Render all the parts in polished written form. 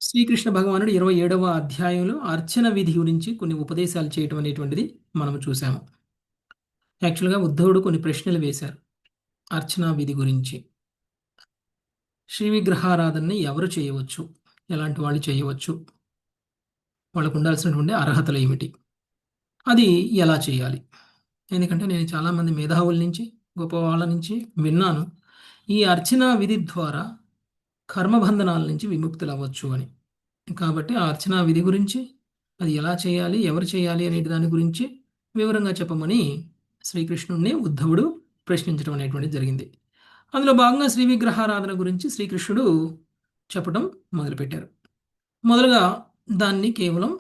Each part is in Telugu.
శ్రీకృష్ణ భగవానుడు 27వ అధ్యాయంలో అర్చన విధి గురించి కొన్ని ఉపదేశాలు చేయటం అనేటువంటిది మనం చూసాము. యాక్చువల్గా ఉద్ధవుడు కొన్ని ప్రశ్నలు వేశారు అర్చనా విధి గురించి. శ్రీ విగ్రహారాధనని ఎవరు చేయవచ్చు, ఎలాంటి వాళ్ళు చేయవచ్చు, వాళ్ళకు ఉండాల్సినటువంటి అర్హతలు ఏమిటి, అది ఎలా చేయాలి? ఎందుకంటే నేను చాలామంది మేధావుల నుంచి, గొప్ప వాళ్ళ నుంచి విన్నాను ఈ అర్చనా విధి ద్వారా కర్మబంధనాల నుంచి విముక్తులు అవ్వచ్చు అని. కాబట్టి ఆ అర్చనా విధి గురించి, అది ఎలా చేయాలి, ఎవరు చేయాలి అనే దాని గురించి వివరంగా చెప్పమని శ్రీకృష్ణుడిని ఉద్ధవుడు ప్రశ్నించడం అనేటువంటిది జరిగింది. అందులో భాగంగా శ్రీ విగ్రహారాధన గురించి శ్రీకృష్ణుడు చెప్పడం మొదలుపెట్టారు. మొదలుగా దాన్ని కేవలం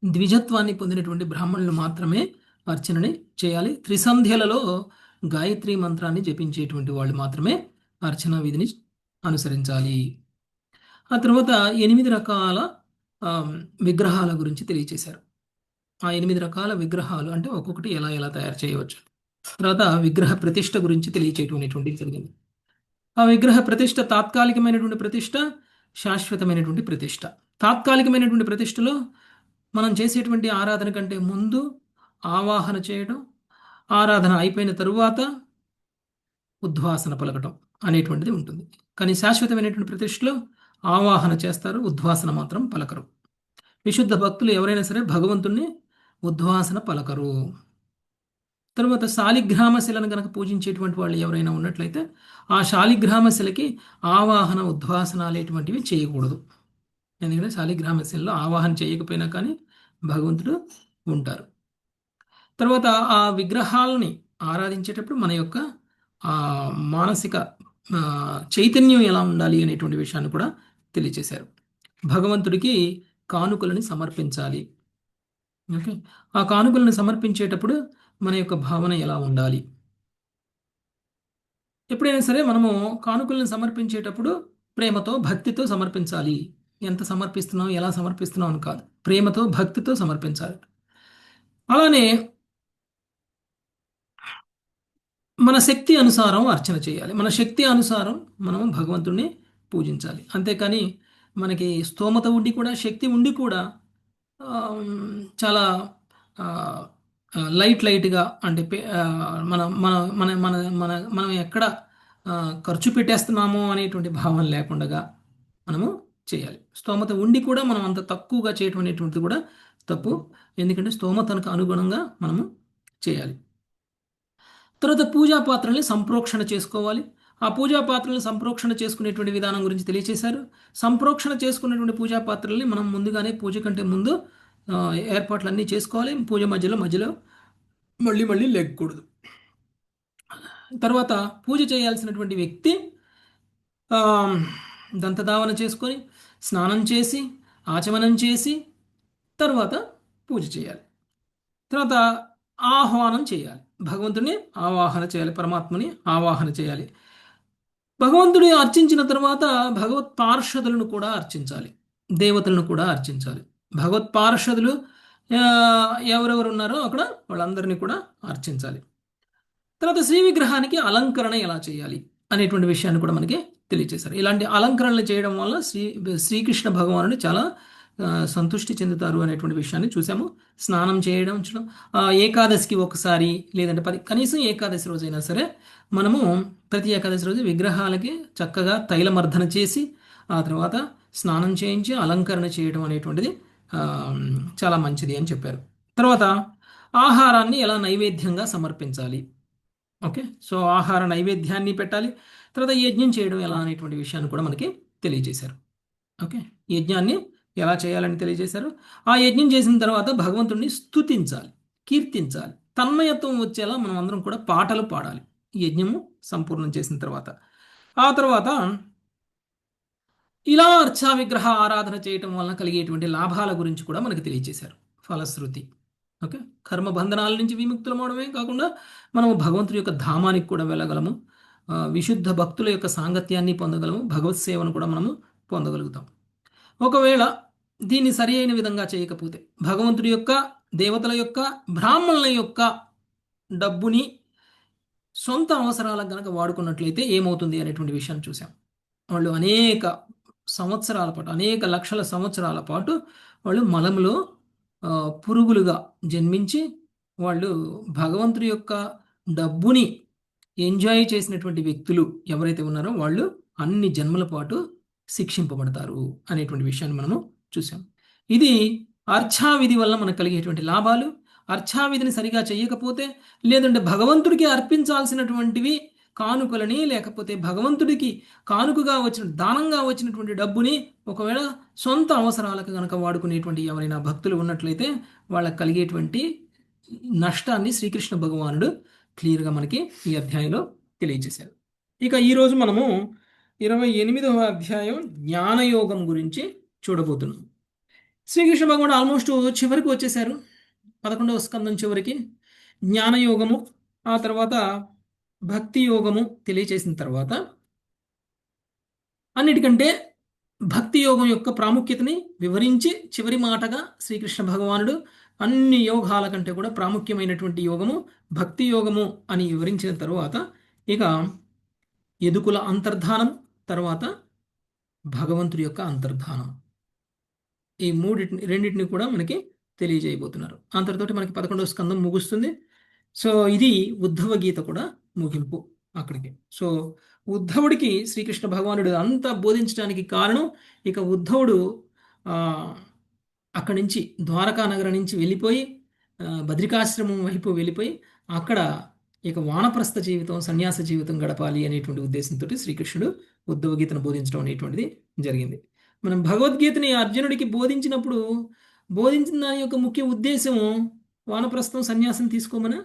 ద్విజత్వాన్ని పొందినటువంటి బ్రాహ్మణులు మాత్రమే అర్చనని చేయాలి. త్రిసంధ్యలలో గాయత్రి మంత్రాన్ని జపించేటువంటి వాళ్ళు మాత్రమే అర్చనా విధిని అనుసరించాలి. ఆ తర్వాత 8 రకాల విగ్రహాల గురించి తెలియచేశారు. ఆ 8 రకాల విగ్రహాలు అంటే ఒక్కొక్కటి ఎలా ఎలా తయారు చేయవచ్చు. తర్వాత విగ్రహ ప్రతిష్ఠ గురించి తెలియచేయటం అనేటువంటిది జరిగింది. ఆ విగ్రహ ప్రతిష్ఠ తాత్కాలికమైనటువంటి ప్రతిష్ఠ, శాశ్వతమైనటువంటి ప్రతిష్ఠ. తాత్కాలికమైనటువంటి ప్రతిష్ఠలో మనం చేసేటువంటి ఆరాధన కంటే ముందు ఆవాహన చేయడం, ఆరాధన అయిపోయిన తరువాత ఉద్వాసన పలకటం అనేటువంటిది ఉంటుంది. కానీ శాశ్వతమైనటువంటి ప్రతిష్ఠలో ఆవాహన చేస్తారు, ఉద్వాసన మాత్రం పలకరు. విశుద్ధ భక్తులు ఎవరైనా సరే భగవంతుణ్ణి ఉద్వాసన పలకరు. తరువాత శాలిగ్రామ శిలను గనక పూజించేటువంటి వాళ్ళు ఎవరైనా ఉన్నట్లయితే ఆ శాలిగ్రామ శిలకి ఆవాహన, ఉద్వాసన అనేటువంటివి చేయకూడదు. ఎందుకంటే శాలిగ్రామ శిలలో ఆవాహన చేయకపోయినా కానీ భగవంతుడు ఉంటారు. తర్వాత ఆ విగ్రహాలని ఆరాధించేటప్పుడు మన యొక్క ఆ మానసిక చైతన్యం ఎలా ఉండాలి అనేటువంటి విషయాన్ని కూడా తెలియచేశారు. భగవంతుడికి కానుకలని సమర్పించాలి. ఓకే, ఆ కానుకలను సమర్పించేటప్పుడు మన యొక్క భావన ఎలా ఉండాలి? ఎప్పుడైనా సరే మనము కానుకలను సమర్పించేటప్పుడు ప్రేమతో, భక్తితో సమర్పించాలి. ఎంత సమర్పిస్తున్నాం, ఎలా సమర్పిస్తున్నాం అని కాదు, ప్రేమతో, భక్తితో సమర్పించాలి. అలానే మన శక్తి అనుసారం అర్చన చేయాలి. మన శక్తి అనుసారం మనం భగవంతుడిని పూజించాలి. అంతేకాని మనకి స్తోమత ఉండి కూడా, శక్తి ఉండి కూడా చాలా లైట్గా అంటే మన మన మన మన మన మనం ఎక్కడ ఖర్చు పెట్టేస్తున్నామో అనేటువంటి భావన లేకుండా మనము చేయాలి. స్తోమత ఉండి కూడా మనం అంత తక్కువగా చేయటం అనేటువంటిది కూడా తప్పు. ఎందుకంటే స్తోమతకు అనుగుణంగా మనము చేయాలి. తర్వాత పూజా పాత్రల్ని సంప్రోక్షణ చేసుకోవాలి. ఆ పూజా పాత్రల్ని సంప్రోక్షణ చేసుకునేటువంటి విధానం గురించి తెలియచేశారు. సంప్రోక్షణ చేసుకున్నటువంటి పూజా పాత్రల్ని మనం ముందుగానే పూజ కంటే ముందు ఏర్పాట్లన్నీ చేసుకోవాలి. పూజ మధ్యలో మధ్యలో మళ్ళీ మళ్ళీ లేకూడదు. తర్వాత పూజ చేయాల్సినటువంటి వ్యక్తి దంతధావన చేసుకొని, స్నానం చేసి, ఆచమనం చేసి తర్వాత పూజ చేయాలి. తర్వాత ఆహ్వానం చేయాలి. భగవంతుని ఆవాహన చేయాలి, పరమాత్మని ఆవాహన చేయాలి. భగవంతుడి అర్చించిన తర్వాత భగవత్ పార్షదులను కూడా అర్చించాలి, దేవతలను కూడా అర్చించాలి. భగవత్ పార్షదులు ఎవరెవరు ఉన్నారో అక్కడ వాళ్ళందరినీ కూడా అర్చించాలి. తర్వాత శ్రీ విగ్రహానికి అలంకరణ ఎలా చేయాలి అనేటువంటి విషయాన్ని కూడా మనకి తెలియజేశారు. ఇలాంటి అలంకరణలు చేయడం వల్ల శ్రీకృష్ణ భగవానుడు చాలా సంతృష్టి చెందుతారు అనేటువంటి విషయాన్ని చూసాము. స్నానం చేయడం, ఏకాదశికి ఒకసారి లేదంటే కనీసం ఏకాదశి రోజైనా సరే మనము ప్రతి ఏకాదశి రోజు విగ్రహాలకి చక్కగా తైలమర్దన చేసి ఆ తర్వాత స్నానం చేయించి అలంకరణ చేయడం అనేటువంటిది చాలా మంచిది అని చెప్పారు. తర్వాత ఆహారాన్ని ఎలా నైవేద్యంగా సమర్పించాలి. ఓకే, సో ఆహార నైవేద్యాన్ని పెట్టాలి. తర్వాత యజ్ఞం చేయడం ఎలా అనేటువంటి విషయాన్ని కూడా మనకి తెలియజేశారు. ఓకే, యజ్ఞాన్ని ఎలా చేయాలని తెలియజేశారు. ఆ యజ్ఞం చేసిన తర్వాత భగవంతుడిని స్తుతించాలి, కీర్తించాలి, తన్మయత్వం వచ్చేలా మనం అందరం కూడా పాటలు పాడాలి ఈ యజ్ఞము సంపూర్ణం చేసిన తర్వాత. ఆ తర్వాత ఇలా అర్చా విగ్రహ ఆరాధన చేయటం వలన కలిగేటువంటి లాభాల గురించి కూడా మనకి తెలియజేశారు. ఫలశ్రుతి. ఓకే, కర్మ బంధనాల నుంచి విముక్తులమవడమే కాకుండా మనము భగవంతుడి యొక్క ధామానికి కూడా వెళ్ళగలము, విశుద్ధ భక్తుల యొక్క సాంగత్యాన్ని పొందగలము, భగవత్ సేవను కూడా మనము పొందగలుగుతాం. ఒకవేళ దీన్ని సరి అయిన విధంగా చేయకపోతే భగవంతుడి యొక్క, దేవతల యొక్క, బ్రాహ్మణుల యొక్క డబ్బుని సొంత అవసరాలకు గనక వాడుకున్నట్లయితే ఏమవుతుంది అనేటువంటి విషయాన్ని చూసాం. వాళ్ళు అనేక సంవత్సరాల పాటు, అనేక లక్షల సంవత్సరాల పాటు వాళ్ళు మలంలో పురుగులుగా జన్మించి వాళ్ళు భగవంతుడి యొక్క డబ్బుని ఎంజాయ్ చేసినటువంటి వ్యక్తులు ఎవరైతే ఉన్నారో వాళ్ళు అన్ని జన్మల పాటు శిక్షింపబడతారు అనేటువంటి విషయాన్ని మనము చూసాం. ఇది అర్చావిధి వల్ల మనకు కలిగేటువంటి లాభాలు. అర్చావిధిని సరిగా చేయకపోతే, లేదంటే భగవంతుడికి అర్పించాల్సినటువంటివి కానుకలని, లేకపోతే భగవంతుడికి కానుకగా వచ్చిన దానంగా వచ్చినటువంటి డబ్బుని ఒకవేళ సొంత అవసరాలకు కనుక వాడుకునేటువంటి ఎవరైనా భక్తులు ఉన్నట్లయితే వాళ్ళకి కలిగేటువంటి నష్టాన్ని శ్రీకృష్ణ భగవానుడు క్లియర్గా మనకి ఈ అధ్యాయంలో తెలియజేశారు. ఇక ఈరోజు మనము 28వ అధ్యాయం జ్ఞానయోగం గురించి చూడబోతున్నాం. శ్రీకృష్ణ భగవానుడు ఆల్మోస్ట్ చివరికి వచ్చేశారు. 11వ స్కందం చివరికి జ్ఞానయోగము, ఆ తర్వాత భక్తి యోగము తెలియచేసిన తర్వాత అన్నిటికంటే భక్తి యోగం యొక్క ప్రాముఖ్యతని వివరించి చివరి మాటగా శ్రీకృష్ణ భగవానుడు అన్ని యోగాల కంటే కూడా ప్రాముఖ్యమైనటువంటి యోగము భక్తి యోగము అని వివరించిన తరువాత ఇక ఎదుకుల అంతర్ధానం, తర్వాత భగవంతుడి యొక్క అంతర్ధానం, ఈ రెండింటిని కూడా మనకి తెలియజేయబోతున్నారు. అంతటితోటి మనకి 11వ స్కందం ముగుస్తుంది. సో ఇది ఉద్ధవ గీత కూడా ముగింపు అక్కడికి. సో ఉద్ధవుడికి శ్రీకృష్ణ భగవానుడు అంతా బోధించడానికి కారణం, ఇక ఉద్ధవుడు అక్కడి నుంచి ద్వారకా నగరం నుంచి వెళ్ళిపోయి బద్రికాశ్రమం వైపు వెళ్ళిపోయి అక్కడ ఇక వానప్రస్థ జీవితం, సన్యాస జీవితం గడపాలి అనేటువంటి ఉద్దేశంతో శ్రీకృష్ణుడు ఉద్ధవ గీతను బోధించడం అనేటువంటిది జరిగింది. మనం భగవద్గీతని అర్జునుడికి బోధించినప్పుడు బోధించిన దాని యొక్క ముఖ్య ఉద్దేశం వానప్రస్థం, సన్యాసం తీసుకోమనా?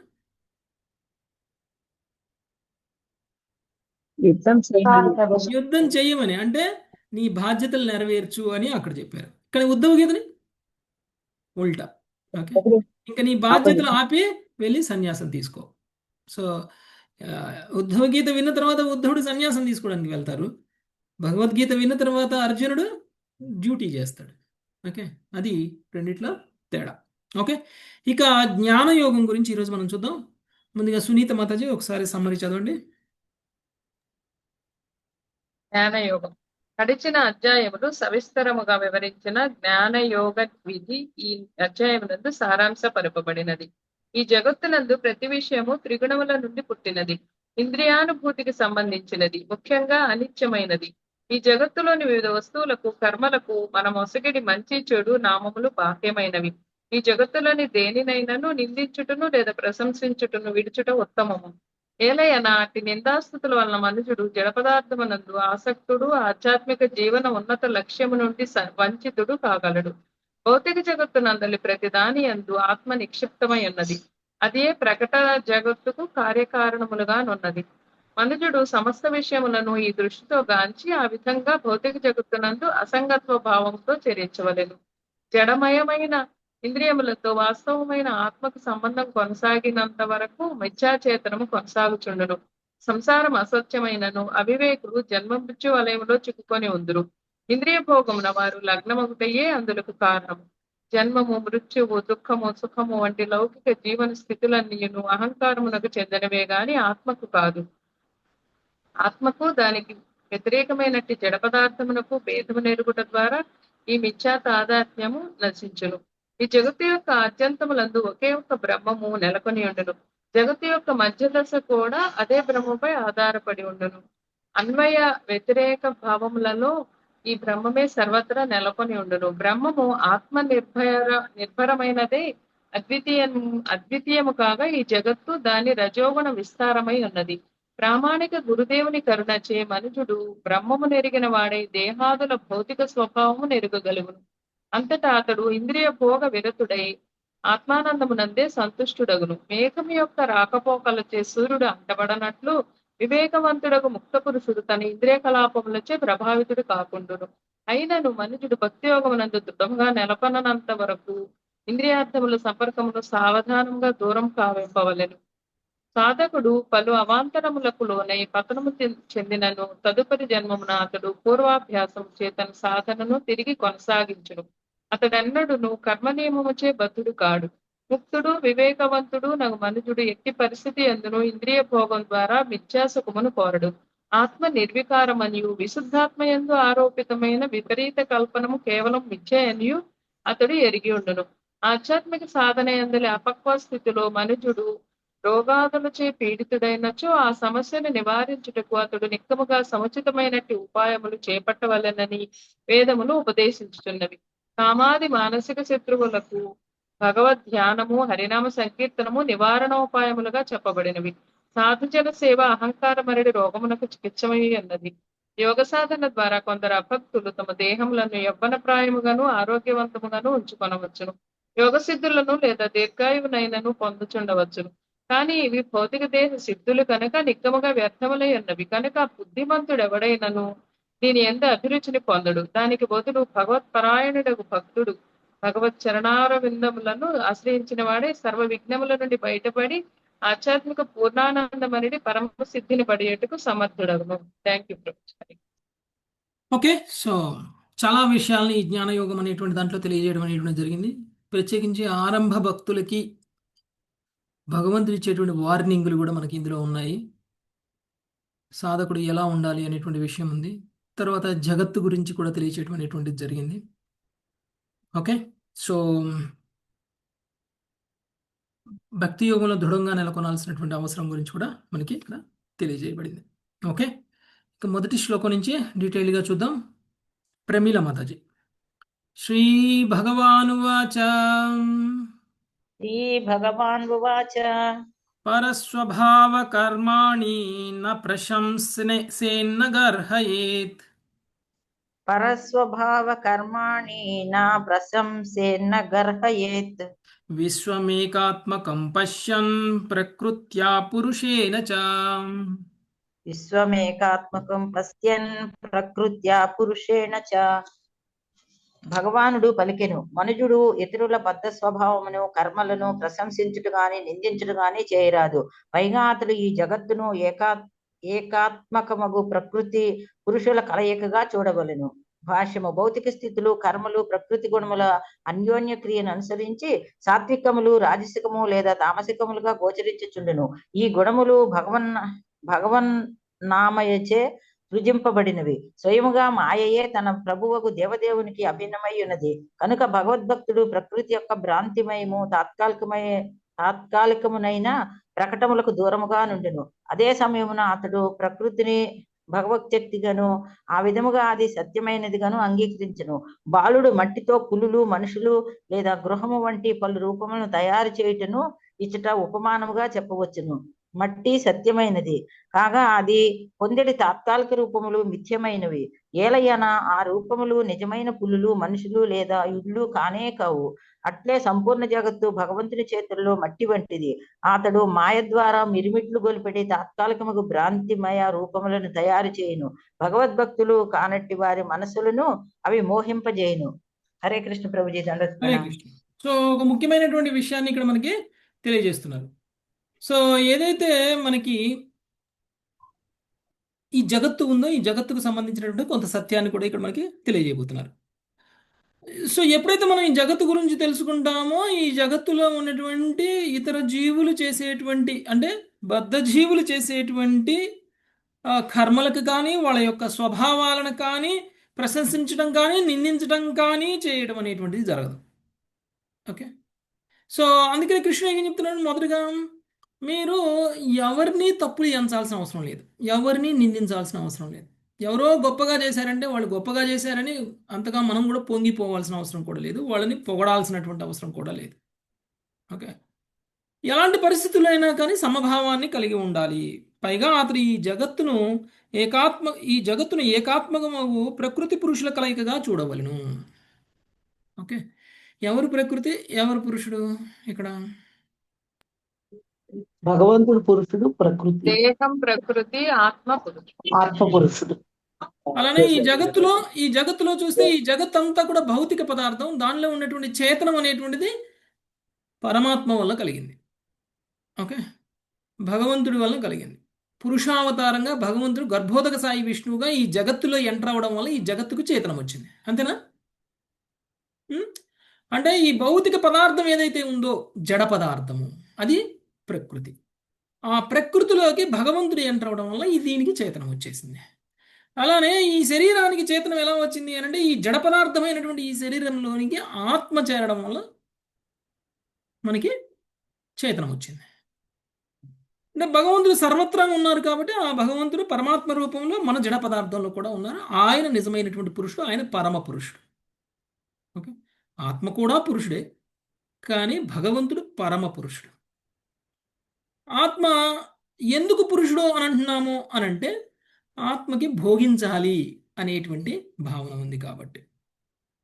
యుద్ధం చేయమని, అంటే నీ బాధ్యతలు నెరవేర్చు అని అక్కడ చెప్పారు. కానీ ఉద్ధవ గీతని ఉల్టా. ఓకే, ఇంకా నీ బాధ్యతలు ఆపి వెళ్ళి సన్యాసం తీసుకో. సో ఉద్ధవ గీత విన్న తర్వాత ఉద్ధవుడు సన్యాసం తీసుకోవడానికి వెళ్తారు. భగవద్గీత విన్న తర్వాత అర్జునుడు డ్యూటీ చేస్తాడు. ఓకే, అది రెండిట్లో తేడా. ఓకే, ఇక జ్ఞానయోగం గురించి ఈరోజు మనం చూద్దాం. ముందుగా సునీత మాతాజీ ఒకసారి సమ్మరి చదవండి. జ్ఞానయోగం గడిచిన అధ్యాయములు సవిస్తరముగా వివరించిన జ్ఞానయోగ విధి ఈ అధ్యాయమునందు సారాంశపరపబడినది. ఈ జగత్తునందు ప్రతి విషయము త్రిగుణముల నుండి పుట్టినది, ఇంద్రియానుభూతికి సంబంధించినది, ముఖ్యంగా అనిత్యమైనది. ఈ జగత్తులోని వివిధ వస్తువులకు, కర్మలకు మన మొసగిడి మంచి చెడు నామములు బాహ్యమైనవి. ఈ జగత్తులోని దేనినైనాను నిందించుటను లేదా ప్రశంసించుటను విడుచుట ఉత్తమము. ఏలయన అట్టి నిందాస్తుతుల వలన మనుషుడు జడ పదార్థమునందు ఆసక్తుడు, ఆధ్యాత్మిక జీవన ఉన్నత లక్ష్యము నుండి వంచితుడు కాగలడు. భౌతిక జగత్తునందలి ప్రతి దాని యందు ఆత్మ నిక్షిప్తమై ఉన్నది. అదే ప్రకట జగత్తుకు కార్యకారణములుగానున్నది. మనుజుడు సమస్త విషయములను ఈ దృష్టితో గాంచి ఆ విధంగా భౌతిక జగత్తునందు అసంగత్వ భావంతో చరించవలెను. జడమయమైన ఇంద్రియములతో వాస్తవమైన ఆత్మకు సంబంధం కొనసాగినంత వరకు మిథ్యాచేతనము కొనసాగుచుండును. సంసారం అసత్యమైనను అవివేకులు జన్మ మృత్యు వలయంలో చిక్కుకొని ఉందురు. ఇంద్రియ భోగమున వారు లగ్నమగుటయే అందులకు కారణము. జన్మము, మృత్యువు, దుఃఖము, సుఖము వంటి లౌకిక జీవన స్థితులన్నీయును అహంకారమునకు చెందినవే గాని ఆత్మకు కాదు. ఆత్మకు దానికి వ్యతిరేకమైనట్టి జడ పదార్థమునకు భేదము నెరుగుట ద్వారా ఈ మిథ్యా తాదాత్మ్యము నశించును. ఈ జగత్తు యొక్క అత్యంతములందు ఒకే ఒక్క బ్రహ్మము నెలకొని ఉండును. జగత్తు యొక్క మధ్య దశ కూడా అదే బ్రహ్మపై ఆధారపడి ఉండును. అన్వయ వ్యతిరేక భావములలో ఈ బ్రహ్మమే సర్వత్రా నెలకొని ఉండును. బ్రహ్మము ఆత్మ నిర్భరమైనదే, అద్వితీయము కాగా ఈ జగత్తు దాని రజోగుణ విస్తారమై ఉన్నది. ప్రామాణిక గురుదేవుని కరుణచే మనుజుడు బ్రహ్మము నెరిగిన వాడై దేహాదుల భౌతిక స్వభావము నెరుగగలుగును. అంతటా అతడు ఇంద్రియ భోగ విరతుడై ఆత్మానందమునందే సంతుష్టుడగును. మేఘం యొక్క రాకపోకలచే సూర్యుడు అంటబడనట్లు వివేకవంతుడకు ముక్త పురుషుడు తన ఇంద్రియ కలాపములచే ప్రభావితుడు కాకుండును. అయినను మనుజుడు భక్తి యోగమునందు దృఢంగా నెలకొనంత వరకు ఇంద్రియార్థముల సంపర్కమును సావధానంగా దూరం కావింపవలెను. సాధకుడు పలు అవాంతరములకు లోనై పతనము చెందినను తదుపరి జన్మమున అతడు పూర్వాభ్యాసము చేతన సాధనను తిరిగి కొనసాగించును. అతడెన్నడును కర్మ నియమముచే బద్ధుడు కాడు. ముక్తుడు, వివేకవంతుడు నగు మనుజుడు ఎట్టి పరిస్థితి అందును ఇంద్రియ భోగం ద్వారా మిథ్యాసుఖమును కోరడు. ఆత్మ నిర్వికారమనియు విశుద్ధాత్మయందు ఆరోపితమైన విపరీత కల్పనము కేవలం మిథ్య అనియు అతడు ఎరిగి ఉండును. ఆధ్యాత్మిక సాధన యందలి అపక్వ స్థితిలో మనుజుడు రోగాదులచే పీడితుడైనచో ఆ సమస్యను నివారించుటకు అతడు నిక్కముగా సముచితమైనట్టి ఉపాయములు చేపట్టవలెనని వేదములు ఉపదేశించుచున్నవి. కామాది మానసిక శత్రువులకు భగవద్ ధ్యానము హరినామ సంకీర్తనము నివారణోపాయములుగా చెప్పబడినవి. సాధుజన సేవ అహంకార మరడి రోగమునకు చికిత్సమై అన్నది. యోగ సాధన ద్వారా కొందరు అభక్తులు తమ దేహములను యవ్వనప్రాయముగాను ఆరోగ్యవంతముగాను ఉంచుకొనవచ్చును. యోగ సిద్ధులను లేదా దీర్ఘాయువునైనను పొందుచుండవచ్చును. కానీ ఇవి భౌతిక దేహ సిద్ధులు కనుక నిక్కముగా వ్యర్థములై ఉన్నవి కనుక బుద్ధిమంతుడెవడైనను దీని యందు అభిరుచిని పొందడు. దానికి బదులు భగవత్పరాయణుడగు భక్తుడు భగవత్ చరణార విందములను ఆశ్రయించిన వాడే సర్వ విఘ్నముల నుండి బయటపడి ఆధ్యాత్మిక పూర్ణానందం అనేది పరమ సిద్ధిని పడేటకు సమర్థుడవును. Thank you. ఓకే, సో చాలా విషయాల్ని ఈ జ్ఞానయోగం అనేటువంటి దాంట్లో తెలియజేయడం అనేటువంటి జరిగింది. ప్రత్యేకించి ఆరంభ భక్తులకి భగవంతుడు ఇచ్చేటువంటి వార్నింగ్లు కూడా మనకి ఇందులో ఉన్నాయి. సాధకుడు ఎలా ఉండాలి అనేటువంటి విషయం ఉంది. తర్వాత జగత్తు గురించి కూడా తెలియచేయడం అనేటువంటిది జరిగింది. ఓకే, సో భక్తి యోగంలో దృఢంగా నెలకొనాల్సినటువంటి అవసరం గురించి కూడా మనకి ఇక్కడ తెలియజేయబడింది. ఓకే, ఇక మొదటి శ్లోకం నుంచి డీటెయిల్గా చూద్దాం. ప్రమీల మాతాజీ. శ్రీ భగవానువాచ श्रीभगवानुवाच పరస్వభావ కర్మాణి న ప్రశంసేన్న గర్హయేత్ परस्वभावकर्माणि न प्रशंसेन्न गर्हयेत् విశ్వమేకాత్మకం పశ్యన్ ప్రకృత్యా పురుషేణ చ విశ్వమేకాత్మకం పశ్యన్ ప్రకృత్యా పురుషేణ చ. భగవానుడు పలికెను, మనుజుడు ఇతరుల బద్ధ స్వభావమును కర్మలను ప్రశంసించుట గాని నిందించుట గాని చేయరాదు. పైగా అతడు ఈ జగత్తును ఏకాత్మకమగు ప్రకృతి పురుషుల కలయికగా చూడవలెను. భాష్యము. భౌతిక స్థితులు కర్మలు ప్రకృతి గుణముల అన్యోన్య క్రియను అనుసరించి సాత్వికములు రాజసికము లేదా తామసికములుగా గోచరించుచుండును. ఈ గుణములు భగవన్ నామయచే సృజింపబడినవి. స్వయముగా మాయయే తన ప్రభువకు దేవదేవునికి అభిన్నమై ఉన్నది. కనుక భగవద్భక్తుడు ప్రకృతి యొక్క భ్రాంతిమయము తాత్కాలికమునైన ప్రకటములకు దూరముగా నుండును. అదే సమయమున అతడు ప్రకృతిని భగవత్శక్తిగాను ఆ విధముగా అది సత్యమైనదిగాను అంగీకరించును. బాలుడు మట్టితో పులులు మనుషులు లేదా గృహము వంటి పలు రూపములను తయారు చేయుటను ఇచ్చట ఉపమానముగా చెప్పవచ్చును. మట్టి సత్యమైనది కాగా అది పొందెడి తాత్కాలిక రూపములు మిథ్యమైనవి. ఏలయన ఆ రూపములు నిజమైన పులులు మనుషులు లేదా ఇళ్ళు కానే కావు. అట్లే సంపూర్ణ జగత్తు భగవంతుని చేతుల్లో మట్టి వంటిది. అతడు మాయ ద్వారా మిరిమిట్లు గొలిపెట్టి తాత్కాలికముకు భ్రాంతిమయ రూపములను తయారు చేయును. భగవద్భక్తులు కానట్టి వారి మనసులను అవి మోహింపజేయును. హరే కృష్ణ ప్రభుజీ. హరే కృష్ణ. సో ఒక ముఖ్యమైనటువంటి విషయాన్ని ఇక్కడ మనకి తెలియజేస్తున్నారు. సో ఏదైతే మనకి ఈ జగత్తు ఉందో ఈ జగత్తుకు సంబంధించినటువంటి కొంత సత్యాన్ని కూడా ఇక్కడ మనకి తెలియజేయబోతున్నారు. సో ఎప్పుడైతే మనం ఈ జగత్తు గురించి తెలుసుకుంటామో ఈ జగత్తులో ఉన్నటువంటి ఇతర జీవులు చేసేటువంటి అంటే బద్ధ జీవులు చేసేటువంటి కర్మలకు కానీ వాళ్ళ యొక్క స్వభావాలను కానీ ప్రశంసించడం కానీ నిందించడం కానీ చేయడం అనేటువంటిది జరగదు. ఓకే, సో అందుకని కృష్ణ ఏం చెప్తున్నాడు, మొదటగా మీరు ఎవరిని తప్పులు ఎంచాల్సిన అవసరం లేదు, ఎవరిని నిందించాల్సిన అవసరం లేదు. ఎవరో గొప్పగా చేశారంటే వాళ్ళు గొప్పగా చేశారని అంతగా మనం కూడా పొంగిపోవాల్సిన అవసరం కూడా లేదు, వాళ్ళని పొగడాల్సినటువంటి అవసరం కూడా లేదు. ఓకే, ఎలాంటి పరిస్థితుల్లో అయినా కానీ సమభావాన్ని కలిగి ఉండాలి. పైగా అతడు ఈ జగత్తును ఏకాత్మకమగు ప్రకృతి పురుషుల కలయికగా చూడవలెను. ఓకే, ఎవరు ప్రకృతి ఎవరు పురుషుడు? ఇక్కడ భగవంతుడు పురుషుడు, ప్రకృతి దేహం ప్రకృతి, ఆత్మ పురుషుడు. అలానే ఈ జగత్తులో చూస్తే ఈ జగత్ అంతా కూడా భౌతిక పదార్థం. దానిలో ఉన్నటువంటి చేతనం అనేటువంటిది పరమాత్మ వల్ల కలిగింది. ఓకే, భగవంతుడి వల్ల కలిగింది. పురుషావతారంగా భగవంతుడు గర్భోదక సాయి విష్ణువుగా ఈ జగత్తులో ఎంటర్ అవ్వడం వల్ల ఈ జగత్తుకు చేతనం వచ్చింది. అంతేనా? అంటే ఈ భౌతిక పదార్థం ఏదైతే ఉందో జడ పదార్థము అది ప్రకృతి. ఆ ప్రకృతిలోకి భగవంతుడు ఎంటర్ అవడం వల్ల దీనికి చేతనం వచ్చేసింది. అలానే ఈ శరీరానికి చేతనం ఎలా వచ్చింది అని అంటే ఈ జడ పదార్థమైనటువంటి ఈ శరీరంలోనికి ఆత్మ చేరడం వల్ల మనకి చేతనం వచ్చింది. అంటే భగవంతుడు సర్వత్రా ఉన్నారు కాబట్టి ఆ భగవంతుడు పరమాత్మ రూపంలో మన జడ పదార్థంలో కూడా ఉన్నారు. ఆయన నిజమైనటువంటి పురుషుడు, ఆయన పరమ పురుషుడు. ఓకే, ఆత్మ కూడా పురుషుడే, కానీ భగవంతుడు పరమ పురుషుడు. ఆత్మ ఎందుకు పురుషుడు అని అంటున్నాము అని అంటే ఆత్మకి భోగించాలి అనేటువంటి భావన ఉంది కాబట్టి.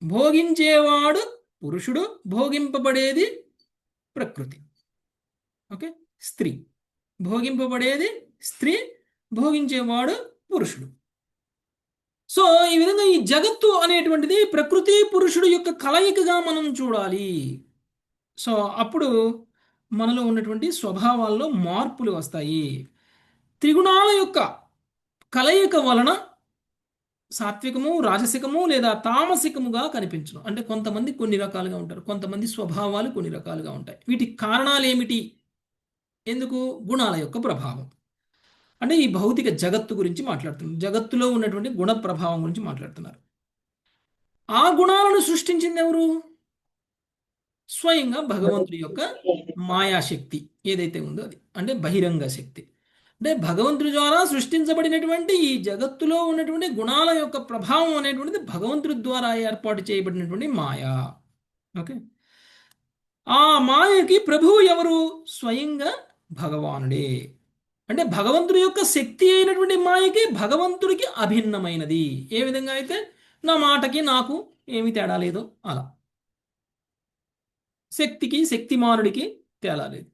భోగించేవాడు పురుషుడు, భోగింపబడేది ప్రకృతి. ఓకే, స్త్రీ. భోగింపబడేది స్త్రీ, భోగించేవాడు పురుషుడు. సో ఈ విధంగా ఈ జగత్తు అనేటువంటిది ప్రకృతి పురుషుడు యొక్క కలయికగా మనం చూడాలి. సో అప్పుడు మనలో ఉన్నటువంటి స్వభావాల్లో మార్పులు వస్తాయి. త్రిగుణాల యొక్క కలయిక వలన సాత్వికము, రాజసికము లేదా తామసికముగా కనిపించను. అంటే కొంతమంది కొన్ని రకాలుగా ఉంటారు, కొంతమంది స్వభావాలు కొన్ని రకాలుగా ఉంటాయి. వీటికి కారణాలు ఏమిటి? ఎందుకు? గుణాల యొక్క ప్రభావం. అంటే ఈ భౌతిక జగత్తు గురించి మాట్లాడుతున్నారు, జగత్తులో ఉన్నటువంటి గుణ ప్రభావం గురించి మాట్లాడుతున్నారు. ఆ గుణాలను సృష్టించింది ఎవరు? స్వయంగా భగవంతుడి యొక్క మాయాశక్తి ఏదైతే ఉందో అది, అంటే బహిరంగ శక్తి. అంటే భగవంతుడి ద్వారా సృష్టించబడినటువంటి ఈ జగత్తులో ఉన్నటువంటి గుణాల యొక్క ప్రభావం అనేటువంటిది భగవంతుడి ద్వారా ఏర్పాటు చేయబడినటువంటి మాయా. ఓకే, ఆ మాయకి ప్రభువు ఎవరు? స్వయంగా భగవానుడే. అంటే భగవంతుడి యొక్క శక్తి అయినటువంటి మాయకి భగవంతుడికి అభిన్నమైనది. ఏ విధంగా అయితే నా మాటకి నాకు ఏమి తేడా లేదో అలా శక్తికి శక్తిమానుడికి తేడా లేదు,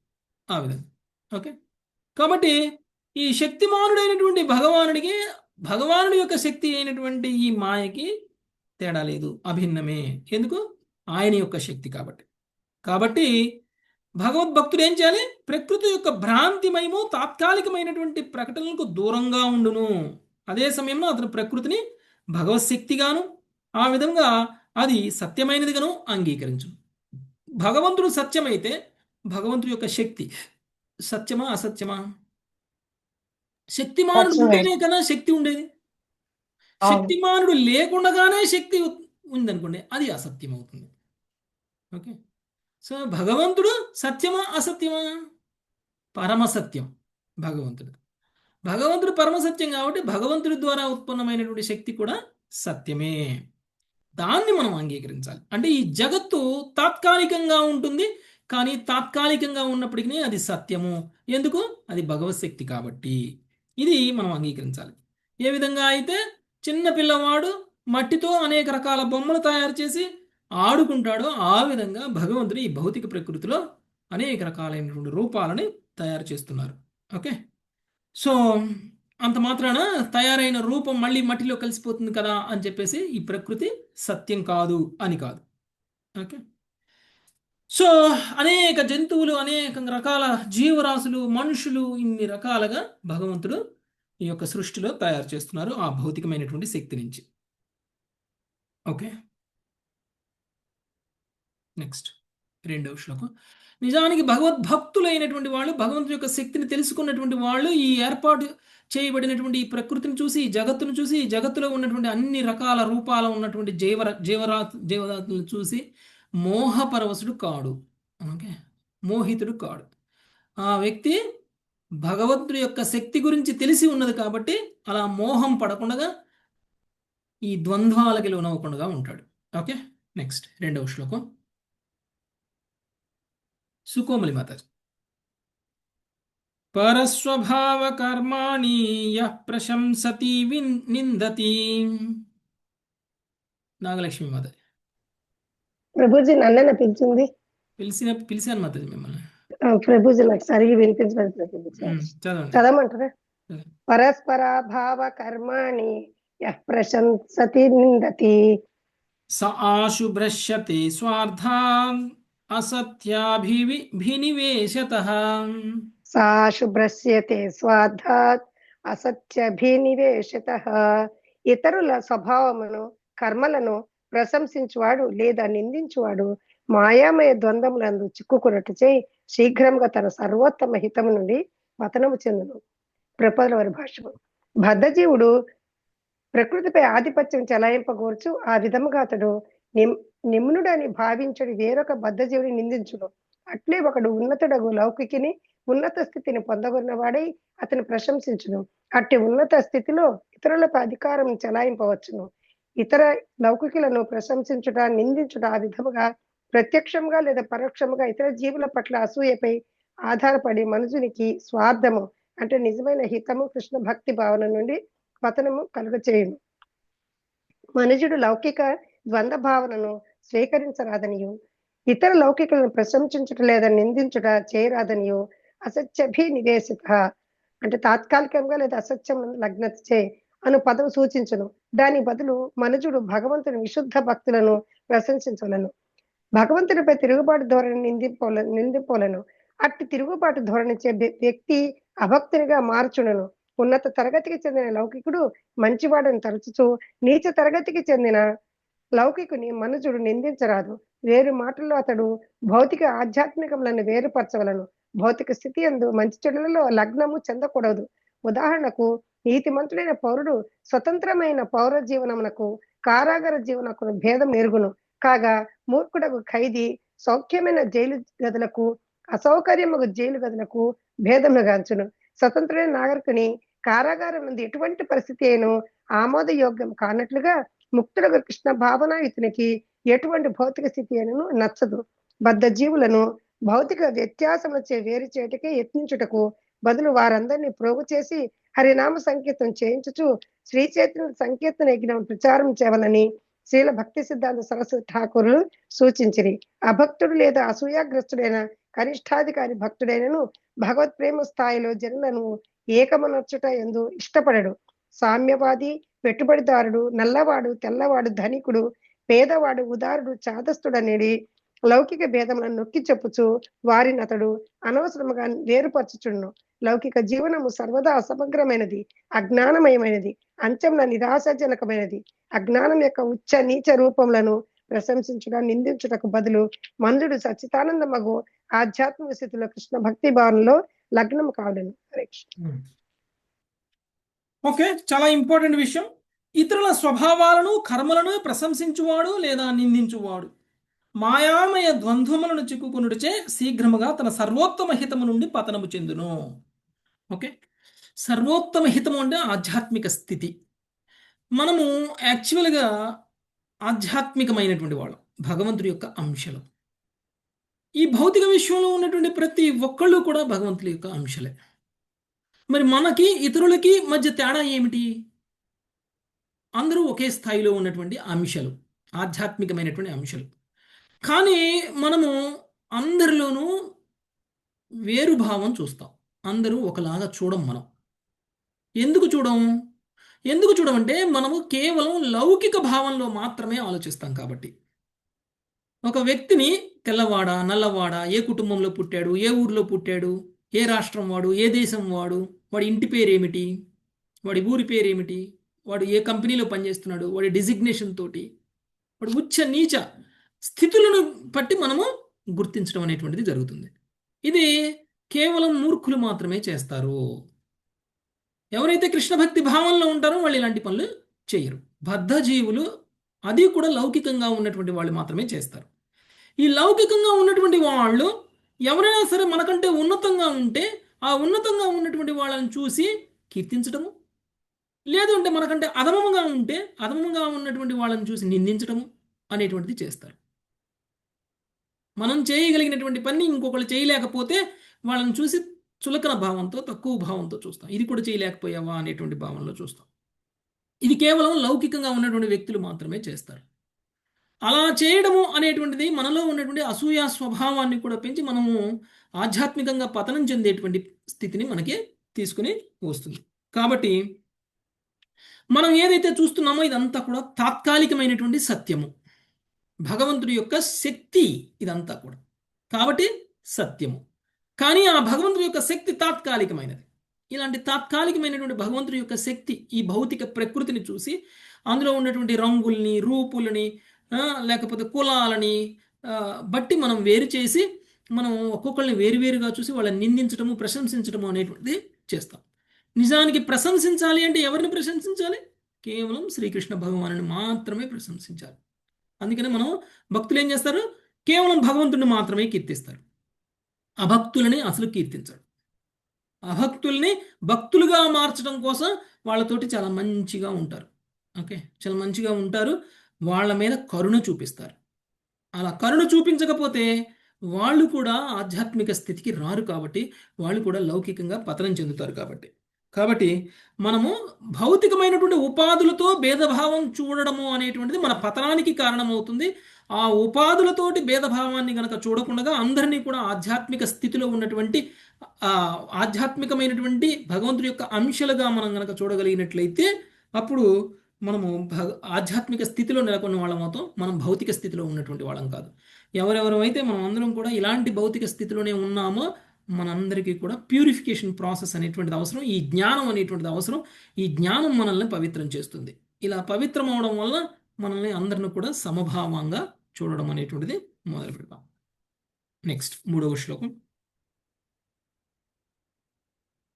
ఆ విధంగా. ఓకే, కాబట్టి ఈ శక్తిమానుడైనటువంటి భగవానుడికి భగవానుడి యొక్క శక్తి అయినటువంటి ఈ మాయకి తేడా లేదు, అభిన్నమే. ఎందుకు? ఆయన యొక్క శక్తి కాబట్టి. కాబట్టి భగవద్భక్తుడు ఏం చేయాలి? ప్రకృతి యొక్క భ్రాంతిమయము తాత్కాలికమైనటువంటి ప్రకటనలకు దూరంగా ఉండును. అదే సమయంలో అతను ప్రకృతిని భగవశక్తిగాను, ఆ విధంగా అది సత్యమైనదిగాను అంగీకరించును. భగవంతుడు సత్యమైతే భగవంతుడి యొక్క శక్తి సత్యమా అసత్యమా? శక్తిమానుడు ఉంటేనే కదా శక్తి ఉండేది. శక్తిమానుడు లేకుండానే శక్తి ఉందనుకోండి, అది అసత్యం అవుతుంది. ఓకే, సో భగవంతుడు సత్యమా అసత్యమా? పరమసత్యం భగవంతుడు. భగవంతుడు పరమసత్యం కాబట్టి భగవంతుడి ద్వారా ఉత్పన్నమైనటువంటి శక్తి కూడా సత్యమే. దాన్ని మనం అంగీకరించాలి. అంటే ఈ జగత్తు తాత్కాలికంగా ఉంటుంది, కానీ తాత్కాలికంగా ఉన్నప్పటికీ అది సత్యము. ఎందుకు? అది భగవశక్తి కాబట్టి. ఇది మనం అంగీకరించాలి. ఏ విధంగా అయితే చిన్న పిల్లవాడు మట్టితో అనేక రకాల బొమ్మలు తయారు చేసి ఆడుకుంటాడో ఆ విధంగా భగవంతుడు ఈ భౌతిక ప్రకృతిలో అనేక రకాలైనటువంటి రూపాలని తయారు చేస్తున్నారు. ఓకే, సో అంత మాత్రాన తయారైన రూపం మళ్ళీ మట్టిలో కలిసిపోతుంది కదా అని చెప్పేసి ఈ ప్రకృతి సత్యం కాదు అని కాదు. ఓకే, సో అనేక జంతువులు, అనేక రకాల జీవరాశులు, మనుషులు, ఇన్ని రకాలుగా భగవంతుడు ఈ యొక్క సృష్టిలో తయారు చేస్తున్నారు ఆ భౌతికమైనటువంటి శక్తి నుంచి. ఓకే, నెక్స్ట్ రెండవ శ్లోకం. నిజానికి భగవద్భక్తులైనటువంటి వాళ్ళు, భగవంతుడి యొక్క శక్తిని తెలుసుకున్నటువంటి వాళ్ళు ఈ ఏర్పాటు చేయబడినటువంటి ఈ ప్రకృతిని చూసి, ఈ జగత్తును చూసి, ఈ జగత్తులో ఉన్నటువంటి అన్ని రకాల రూపాలు ఉన్నటువంటి జీవరాశులను చూసి మోహపరవశుడు కాడు. ఓకే, మోహితుడు కాడు. ఆ వ్యక్తి భగవంతుడి యొక్క శక్తి గురించి తెలిసి ఉన్నది కాబట్టి అలా మోహం పడకుండా ఈ ద్వంద్వాలకి లోనవ్వకుండా ఉంటాడు. ఓకే, నెక్స్ట్ రెండవ శ్లోకం. సుకోమలి మాతాజీ. పరస్వభావ కర్మాణి యః ప్రశంసతి నిందతి. నాగలక్ష్మి మాతాజీ. ప్రభుజీ నన్ను పిలిచింది. పిలిచాను మాతాజీ మిమ్మల్ని. ప్రభుజీ నాకు సరిగ్గా వినిపించలేదు ప్రభుజీ. చదవమంటారా? పరస్పర భావ కర్మాణి యః ప్రశంసతి నిందతి స ఆశుభ్రశ్యతే స్వార్థాన్ అసత్యాభినివేశతః. సాశుభ్రస్యతే స్వార్థాత్ అసత్యభినివేశతః. ఇతరుల స్వభావమును కర్మలను ప్రశంసించువాడు లేదా నిందించువాడు మాయామయ ద్వంద్వములందు చిక్కుకున్నట్టు చేయి శీఘ్రంగా తన సర్వోత్తమ హితము నుండి పతనము చెందును. ప్రపదల వారి భాష్యము. బద్ధజీవుడు ప్రకృతిపై ఆధిపత్యం చెలాయింపగోర్చు ఆ విధముగా అతడు నిమ్నుడని భావించడు వేరొక బద్ధజీవుని నిందించును. అట్లే ఒకడు ఉన్నతుడగు లౌకికిని ఉన్నత స్థితిని పొందగొన్నవాడై అతను ప్రశంసించును. అట్టి ఉన్నత స్థితిలో ఇతరులపై అధికారం చెలాయింపవచ్చును. ఇతర లౌకికులను ప్రశంసించుట, నిందించుట ఆ విధముగా ప్రత్యక్షంగా లేదా పరోక్షముగా ఇతర జీవుల పట్ల అసూయపై ఆధారపడి మనుషునికి స్వార్థము అంటే నిజమైన హితము కృష్ణ భక్తి భావన నుండి పతనము కలుగచేయును. మనుషుడు లౌకిక ద్వంద్వ భావనను స్వీకరించరాదనియు ఇతర లౌకికులను ప్రశంసించుట లేదా నిందించుట చేయరాదనియు అసత్యభినివేశిత అంటే తాత్కాలికంగా లేదా అసత్యం లగ్నచే అను పదం సూచించును. దాని బదులు మనుషుడు భగవంతుని విశుద్ధ భక్తులను ప్రశంసించలను. భగవంతునిపై తిరుగుబాటు ధోరణి నిందింపోలను. అట్టి తిరుగుబాటు ధోరణిచే వ్యక్తి అభక్తునిగా మార్చునను. ఉన్నత తరగతికి చెందిన లౌకికుడు మంచివాడని తరచుచు నీచ తరగతికి చెందిన లౌకికుని మనుషుడు నిందించరాదు. వేరు మాటల్లో అతడు భౌతిక ఆధ్యాత్మికములను వేరుపరచవలను. భౌతిక స్థితి యందు మంచి చెడులలో లగ్నము చెందకూడదు. ఉదాహరణకు నీతిమంతుడైన పౌరుడు స్వతంత్రమైన పౌర జీవనమునకు కారాగార జీవనకు భేదం ఎరుగును. కాగా మూర్ఖుడకు ఖైదీ సౌఖ్యమైన జైలు గదులకు అసౌకర్యముగు జైలు గదులకు భేదముగాంచును. స్వతంత్రుడైన నాగరికుని కారాగారం నుండి ఎటువంటి పరిస్థితి అయినో ఆమోదయోగ్యం కానట్లుగా ముక్తుడకు కృష్ణ భావనాయుతునికి ఎటువంటి భౌతిక స్థితి అయినను నచ్చదు. బద్ధ జీవులను భౌతిక వ్యత్యాసములచే వేరు చేయటకే యత్నించుటకు బదులు వారందరినీ ప్రోగు చేసి హరినామ సంకీర్తనం చేయించుచు శ్రీ చైతన్య సంకీర్తన యజ్ఞం ప్రచారం చేయవలని శ్రీల భక్తి సిద్ధాంత సరస్వతి ఠాకూరులు సూచించిరి. అభక్తుడు లేదా అసూయాగ్రస్తుడైన కనిష్టాధికారి భక్తుడైనను భగవత్ ప్రేమ స్థాయిలో జనులను ఏకమనర్చుట ఎందు ఇష్టపడడు. సామ్యవాది, పెట్టుబడిదారుడు, నల్లవాడు, తెల్లవాడు, ధనికుడు, పేదవాడు, ఉదారుడు, చాదస్తుడనేది లౌకిక భేదములను నొక్కి చెప్పుచు వారిని అతడు అనవసరముగా వేరుపరచుచుండు. లౌకిక జీవనము సర్వదా అసమగ్రమైనది, అజ్ఞానమయమైనది, అంచంన నిరాశాజనకమైనది. అజ్ఞానం యొక్క ఉచ్చ నీచ రూపములను ప్రశంసించుట, నిందించుటకు బదులు మనుషుడు సచ్చితానందమగు ఆధ్యాత్మిక స్థితిలో కృష్ణ భక్తి భావనలో లగ్నం కావడను. ఓకే, చాలా ఇంపార్టెంట్ విషయం. ఇతరుల స్వభావాలను కర్మలను ప్రశంసించువాడు లేదా నిందించువాడు మాయామయ ద్వంద్వములను చిక్కుకొనుడిచే శీఘ్రముగా తన సర్వోత్తమ హితము నుండి పతనము చెందును. ఓకే, సర్వోత్తమ హితము అంటే ఆధ్యాత్మిక స్థితి. మనము యాక్చువల్గా ఆధ్యాత్మికమైనటువంటి వాళ్ళం, భగవంతుడి యొక్క అంశలు. ఈ భౌతిక విశ్వంలో ఉన్నటువంటి ప్రతి ఒక్కళ్ళు కూడా భగవంతుడి యొక్క అంశలే. మరి మనకి ఇతరులకి మధ్య తేడా ఏమిటి? అందరూ ఒకే స్థాయిలో ఉన్నటువంటి అంశాలు, ఆధ్యాత్మికమైనటువంటి అంశాలు. కానీ మనము అందరిలోనూ వేరు భావం చూస్తాం. అందరూ ఒకలాగా చూడం. మనం ఎందుకు చూడమంటే మనము కేవలం లౌకిక భావంలో మాత్రమే ఆలోచిస్తాం. కాబట్టి ఒక వ్యక్తిని తెల్లవాడా నల్లవాడా, ఏ కుటుంబంలో పుట్టాడు, ఏ ఊర్లో పుట్టాడు, ఏ రాష్ట్రం వాడు, ఏ దేశం వాడు, వాడి ఇంటి పేరేమిటి, వాడి ఊరి పేరేమిటి, వాడు ఏ కంపెనీలో పనిచేస్తున్నాడు, వాడి డిజిగ్నేషన్ తోటి, వాడు ఉచ్చ నీచ స్థితులను బట్టి మనము గుర్తించడం అనేటువంటిది జరుగుతుంది. ఇది కేవలం మూర్ఖులు మాత్రమే చేస్తారు. ఎవరైతే కృష్ణ భక్తి భావంలో ఉంటారో వాళ్ళు ఇలాంటి పనులు చేయరు. బద్ధజీవులు, అది కూడా లౌకికంగా ఉన్నటువంటి వాళ్ళు మాత్రమే చేస్తారు. ఈ లౌకికంగా ఉన్నటువంటి వాళ్ళు ఎవరైనా సరే మనకంటే ఉన్నతంగా ఉంటే ఆ ఉన్నతంగా ఉన్నటువంటి వాళ్ళని చూసి కీర్తించడము, లేదు అంటే మనకంటే అధమముగా ఉంటే అధమముగా ఉన్నటువంటి వాళ్ళని చూసి నిందించడము అనేటువంటిది చేస్తారు. మనం చేయగలిగినటువంటి పని ఇంకొకళ్ళు చేయలేకపోతే వాళ్ళని చూసి చులకన భావంతో, తక్కువ భావంతో చూస్తాం. ఇది కూడా చేయలేకపోయావా అనేటువంటి భావంలో చూస్తాం. ఇది కేవలం లౌకికంగా ఉన్నటువంటి వ్యక్తులు మాత్రమే చేస్తారు. అలా చేయడము అనేటువంటిది మనలో ఉన్నటువంటి అసూయా స్వభావాన్ని కూడా పెంచి మనము ఆధ్యాత్మికంగా పతనం చెందేటువంటి స్థితిని మనకి తీసుకుని వస్తుంది. కాబట్టి మనం ఏదైతే చూస్తున్నామో ఇదంతా కూడా తాత్కాలికమైనటువంటి సత్యము, భగవంతుడి యొక్క శక్తి ఇదంతా కూడా. కాబట్టి సత్యము. కానీ ఆ భగవంతుడి యొక్క శక్తి తాత్కాలికమైనది. ఇలాంటి తాత్కాలికమైనటువంటి భగవంతుడి యొక్క శక్తి ఈ భౌతిక ప్రకృతిని చూసి అందులో ఉన్నటువంటి రంగుల్ని, రూపులని, లేకపోతే కులాలని బట్టి మనం వేరు చేసి మనం ఒక్కొక్కరిని వేరువేరుగా చూసి వాళ్ళని నిందించడము ప్రశంసించడము అనేటువంటిది చేస్తాం. నిజానికి ప్రశంసించాలి అంటే ఎవరిని ప్రశంసించాలి? కేవలం శ్రీకృష్ణ భగవానుని మాత్రమే ప్రశంసించాలి. అందుకని మనం భక్తులు ఏం చేస్తారు? కేవలం భగవంతుడిని మాత్రమే కీర్తిస్తారు. అభక్తులని అసలు కీర్తించరు. అభక్తుల్ని భక్తులుగా మార్చడం కోసం వాళ్ళతోటి చాలా మంచిగా ఉంటారు. ఓకే, చాలా మంచిగా ఉంటారు. వాళ్ళ మీద కరుణ చూపిస్తారు. అలా కరుణ చూపించకపోతే వాళ్ళు కూడా ఆధ్యాత్మిక స్థితికి రారు. కాబట్టి వాళ్ళు కూడా లౌకికంగా పతనం చెందుతారు. కాబట్టి మనము భౌతికమైనటువంటి ఉపాధులతో భేదభావం చూడడము అనేటువంటిది మన పతనానికి కారణమవుతుంది. ఆ ఉపాధులతోటి భేదభావాన్ని గనక చూడకుండా అందరినీ కూడా ఆధ్యాత్మిక స్థితిలో ఉన్నటువంటి ఆధ్యాత్మికమైనటువంటి భగవంతుడి యొక్క అంశాలుగా మనం గనక చూడగలిగినట్లయితే అప్పుడు మనము ఆధ్యాత్మిక స్థితిలో నెలకొన్న వాళ్ళం అవుతాం. మనం భౌతిక స్థితిలో ఉన్నటువంటి వాళ్ళం కాదు. ఎవరెవరైతే మనం అందరం కూడా ఇలాంటి భౌతిక స్థితిలోనే ఉన్నామో మనందరికీ కూడా ప్యూరిఫికేషన్ ప్రాసెస్ అనేటువంటిది అవసరం. ఈ జ్ఞానం అనేటువంటిది అవసరం. ఈ జ్ఞానం మనల్ని పవిత్రం చేస్తుంది. ఇలా పవిత్రం అవడం వల్ల మనల్ని అందరిని కూడా సమభావంగా చూడడం అనేటువంటిది మొదలు పెడతాం. నెక్స్ట్ 3వ శ్లోకం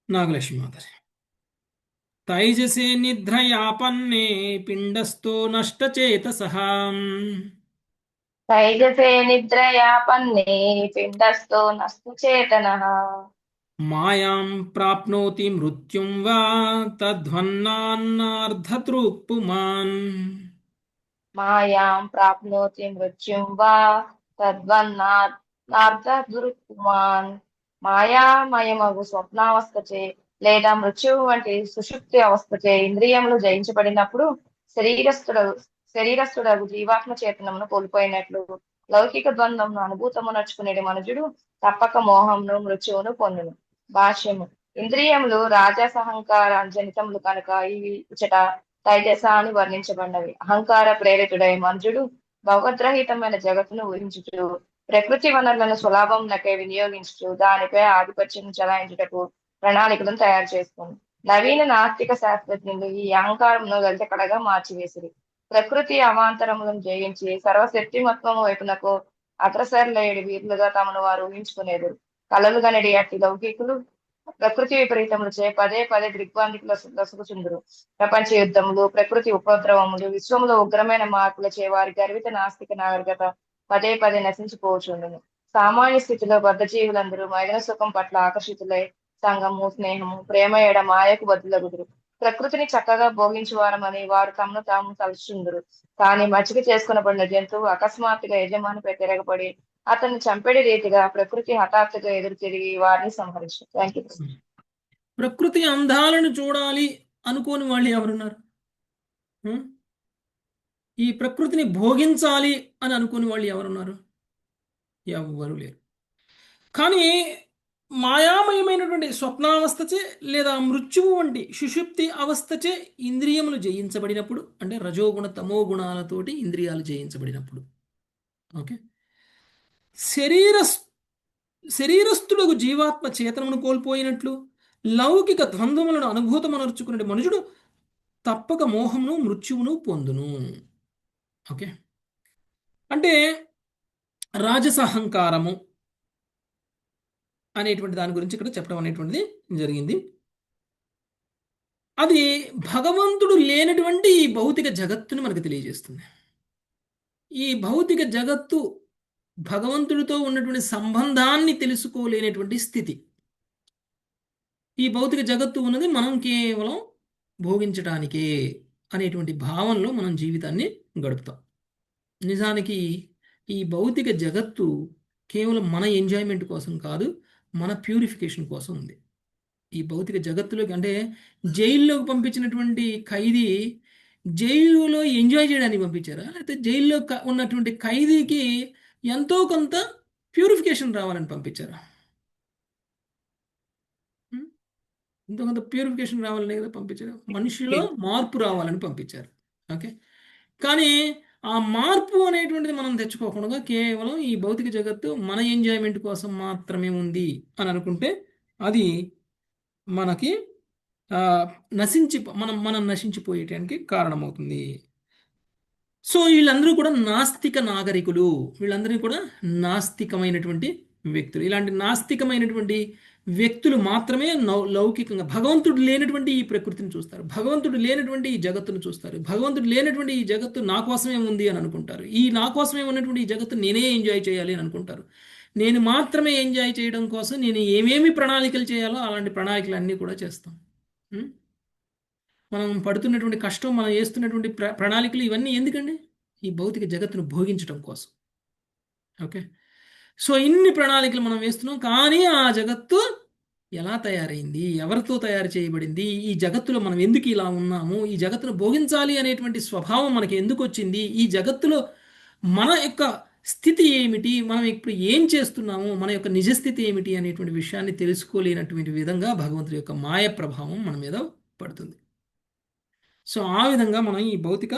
నాగలక్ష్మి మాతాజీ. తైజసే నిద్రయాపన్నే పిండస్థో నష్టచేతసః తైజసే నిద్రయాపన్నే పిండస్థో నస్తు చేతనః మాయాం ప్రాప్నోతి మృత్యుం వా తద్వన్నాన్నార్ధతృక్ పుమాన్. మాయాం ప్రాప్నోతి మృత్యుం వా తద్వన్నార్థదృక్పుమాన్. మాయామయమగు స్వప్నావస్థచే లేదా మృత్యువు వంటి సుషుప్తి అవస్థచే ఇంద్రియములు జయించబడినప్పుడు శరీరస్థుడగు జీవాత్మ చేతనమును కోల్పోయినట్లు లౌకిక ద్వంద్వమును అనుభూతము నడుచుకునేది మనుజుడు తప్పక మోహమును మృత్యువును పొందును. భాష్యము. ఇంద్రియములు రాజసహంకార జనితములు కనుక ఇవి ఇచట తైజస అని వర్ణించబడినవి. అహంకార ప్రేరితుడై మనుజుడు భగవద్రహితమైన జగత్తును ఊహించుచు ప్రకృతి వనరులను సులభంనకే వినియోగించుచు దానిపై ఆధిపత్యం చలాయించుటకు ప్రణాళికలను తయారు చేసుకుంది. నవీన నాస్తిక శాస్త్రజ్ఞులు ఈ అహంకారమును గలితకడగా మార్చివేసిరి. ప్రకృతి అవాంతరములను జయించి సర్వశక్తిమత్వము వైపునకు అగ్రసరలేడి వీరులుగా తమను వారు ఊహించుకునేది. కలలు గనడి అట్టి లౌకికులు ప్రకృతి విపరీతములచే పదే పదే దిగ్బంధికులు లొసుగుచుందురు. ప్రపంచ యుద్ధములు, ప్రకృతి ఉపద్రవములు, విశ్వములో ఉగ్రమైన మార్పులచే వారి గర్విత నాస్తిక నాగరికత పదే పదే నశించిపోవచ్చుండును. సామాన్య స్థితిలో బద్ధజీవులందరూ మైదన సుఖం పట్ల ఆకర్షితులై సంగము, స్నేహము, ప్రేమ ఎడ మాయకు బదులగుదురు. ప్రకృతిని చక్కగా భోగించువారమని వారు తమను తాము తలుచుందురు. కానీ మచ్చిక చేసుకునబడిన జంతువు అకస్మాత్తుగా యజమానిపై తిరగబడి అతన్ని చంపేడి రీతిగా ప్రకృతి హఠాత్తుగా ఎదురు తిరిగి వారిని సంహరించు. Thank you. ప్రకృతి అందాలను చూడాలి అనుకోని వాళ్ళు ఎవరున్నారు? ఈ ప్రకృతిని భోగించాలి అని అనుకుని వాళ్ళు ఎవరున్నారు? ఎవ్వరు లేరు. కానీ మాయామయమైనటువంటి స్వప్నావస్థచే లేదా మృత్యువు వంటి సుషుప్తి అవస్థచే ఇంద్రియములు జయించబడినప్పుడు, అంటే రజోగుణ తమో గుణాలతోటి ఇంద్రియాలు జయించబడినప్పుడు, ఓకే, శరీరస్థులకు జీవాత్మ చేతనమును కోల్పోయినట్లు లౌకిక ద్వంద్వములను అనుభూతమనర్చుకునే మనుషుడు తప్పక మోహమును మృత్యువును పొందును. ఓకే, అంటే రాజసహంకారము అనేటువంటి దాని గురించి ఇక్కడ చెప్పడం అనేటువంటిది జరిగింది. అది భగవంతుడు లేనటువంటి ఈ భౌతిక జగత్తుని మనకు తెలియజేస్తుంది. ఈ భౌతిక జగత్తు భగవంతుడితో ఉన్నటువంటి సంబంధాన్ని తెలుసుకోలేనటువంటి స్థితి. ఈ భౌతిక జగత్తు ఉన్నది మనం కేవలం భోగించడానికే అనేటువంటి భావనలో మనం జీవితాన్ని గడుపుతాం. నిజానికి ఈ భౌతిక జగత్తు కేవలం మన ఎంజాయ్మెంట్ కోసం కాదు, మన ప్యూరిఫికేషన్ కోసం ఉంది. ఈ భౌతిక జగత్తులోకి, అంటే జైల్లోకి పంపించినటువంటి ఖైదీ జైలులో ఎంజాయ్ చేయడానికి పంపించారా, లేకపోతే జైల్లో ఉన్నటువంటి ఖైదీకి ఎంతో కొంత ప్యూరిఫికేషన్ రావాలని పంపించారా? ఎంతో కొంత ప్యూరిఫికేషన్ రావాలని కదా పంపించారు. మనిషిలో మార్పు రావాలని పంపించారు. ఓకే, కానీ ఆ మార్పు అనేటువంటిది మనం తెచ్చుకోకుండా కేవలం ఈ భౌతిక జగత్తు మన ఎంజాయ్మెంట్ కోసం మాత్రమే ఉంది అని అనుకుంటే అది మనకి మనం నశించిపోయేటానికి కారణమవుతుంది. సో వీళ్ళందరూ కూడా నాస్తిక నాగరికులు. వీళ్ళందరినీ కూడా నాస్తికమైనటువంటి వ్యక్తులు. ఇలాంటి నాస్తికమైనటువంటి వ్యక్తులు మాత్రమే లౌకికంగా భగవంతుడు లేనటువంటి ఈ ప్రకృతిని చూస్తారు, భగవంతుడు లేనటువంటి ఈ జగత్తును చూస్తారు, భగవంతుడు లేనటువంటి ఈ జగత్తు నా కోసమే ఉంది అని అనుకుంటారు. ఈ నా కోసమే ఉన్నటువంటి ఈ జగత్తు నేనే ఎంజాయ్ చేయాలి అని అనుకుంటారు. నేను మాత్రమే ఎంజాయ్ చేయడం కోసం నేను ఏమేమి ప్రణాళికలు చేయాలో అలాంటి ప్రణాళికలు అన్నీ కూడా చేస్తాం. ఉం? మనం పడుతున్నటువంటి కష్టం, మనం వేస్తున్నటువంటి ప్రణాళికలు ఇవన్నీ ఎందుకండి? ఈ భౌతిక జగత్తును భోగించడం కోసం. ఓకే, సో ఇన్ని ప్రణాళికలు మనం వేస్తున్నాం, కానీ ఆ జగత్తు ఎలా తయారైంది, ఎవరితో తయారు చేయబడింది, ఈ జగత్తులో మనం ఎందుకు ఇలా ఉన్నాము, ఈ జగత్తును భోగించాలి అనేటువంటి స్వభావం మనకి ఎందుకు వచ్చింది, ఈ జగత్తులో మన యొక్క స్థితి ఏమిటి, మనం ఇప్పుడు ఏం చేస్తున్నాము, మన యొక్క నిజస్థితి ఏమిటి అనేటువంటి విషయాన్ని తెలుసుకోలేనటువంటి విధంగా భగవంతుడి యొక్క మాయ ప్రభావం మన మీద పడుతుంది. సో ఆ విధంగా మనం ఈ భౌతిక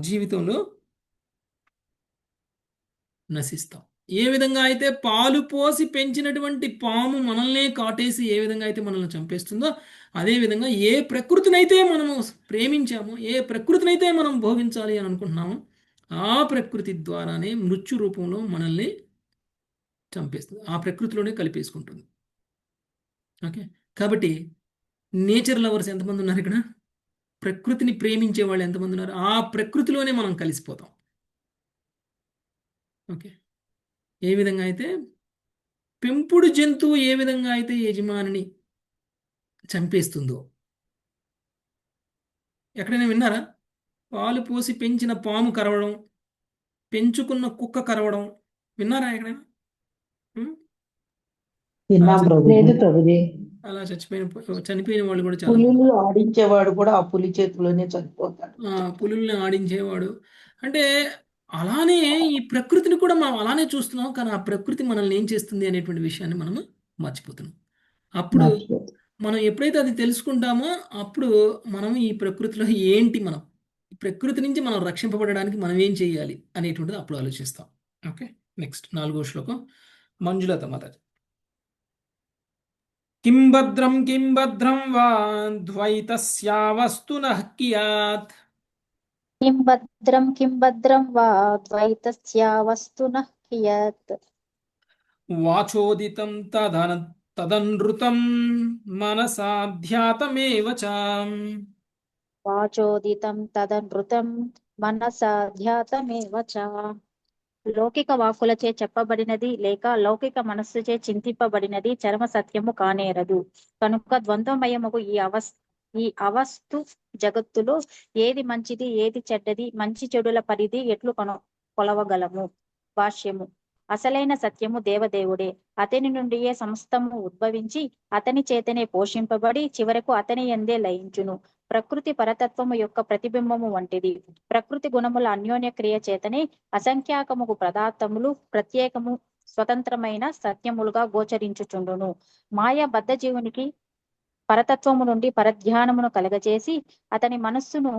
జీవితంలో నశిస్తాం. ఏ విధంగా అయితే పాలు పోసి పెంచినటువంటి పాము మనల్నే కాటేసి ఏ విధంగా అయితే మనల్ని చంపేస్తుందో, అదేవిధంగా ఏ ప్రకృతినైతే మనము ప్రేమించామో, ఏ ప్రకృతినైతే మనం భోగించాలి అని అనుకుంటున్నామో, ఆ ప్రకృతి ద్వారానే మృత్యు రూపంలో మనల్ని చంపేస్తుంది, ఆ ప్రకృతిలోనే కలిపేసుకుంటుంది. ఓకే, కాబట్టి నేచర్ లవర్స్ ఎంతమంది ఉన్నారు ఇక్కడ? ప్రకృతిని ప్రేమించే వాళ్ళు ఎంతమంది ఉన్నారు? ఆ ప్రకృతిలోనే మనం కలిసిపోతాం. ఓకే, ఏ విధంగా అయితే పెంపుడు జంతువు ఏ విధంగా అయితే యజమానిని చంపేస్తుందో, ఎక్కడైనా విన్నారా? పాలు పోసి పెంచిన పాము కరవడం, పెంచుకున్న కుక్క కరవడం విన్నారా ఎక్కడైనా? విన్నాం ప్రభు. లేదు ప్రభుజీ. అలా చనిపోయిన వాళ్ళు కూడా చాలా పులులు ఆడించేవాడు కూడా ఆ పులి చేతిలోనే చనిపోతాడు. పులుల్ని ఆడించేవాడు. అంటే అలానే ఈ ప్రకృతిని కూడా మనం అలానే చూస్తున్నాం, కానీ ఆ ప్రకృతి మనల్ని ఏం చేస్తుంది అనేటువంటి విషయాన్ని మనము మర్చిపోతున్నాం. అప్పుడు మనం ఎప్పుడైతే అది తెలుసుకుంటామో అప్పుడు మనం ఈ ప్రకృతిలో ఏంటి, మనం ఈ ప్రకృతి నుంచి మనం రక్షింపబడడానికి మనం ఏం చేయాలి అనేటువంటిది అప్పుడు ఆలోచిస్తాం. ఓకే, నెక్స్ట్ 4వ శ్లోకం మంజులత మాతాజీ. కిం భద్రం వా ద్వైతస్యావస్తునః కియాత్. కిం భద్రం వా ద్వైతస్యావస్తునః కియత్. వాచోదితం తదనృతం మనసాధ్యాతమేవ చ. వాచోదితం తదనృతం మనసాధ్యాతమేవ చ. లౌకిక వాక్కులచే చెప్పబడినది లేక లౌకిక మనస్సుచే చింతింపబడినది చరమ సత్యము కానేరదు. కనుక ద్వంద్వమయముకు ఈ అవస్తు జగత్తులో ఏది మంచిది ఏది చెడ్డది, మంచి చెడుల పరిధి ఎట్లు కొలవగలము? భాష్యము. అసలైన సత్యము దేవదేవుడే. అతని నుండియే సమస్తము ఉద్భవించి అతని చేతనే పోషింపబడి చివరకు అతని యందే లయించును. ప్రకృతి పరతత్వము యొక్క ప్రతిబింబము వంటిది. ప్రకృతి గుణముల అన్యోన్య క్రియ చేతనే అసంఖ్యాకముకు పదార్థములు ప్రత్యేకము స్వతంత్రమైన సత్యములుగా గోచరించుచుండును. మాయా బద్ధ జీవునికి పరతత్వము నుండి పరధ్యానమును కలగజేసి అతని మనస్సును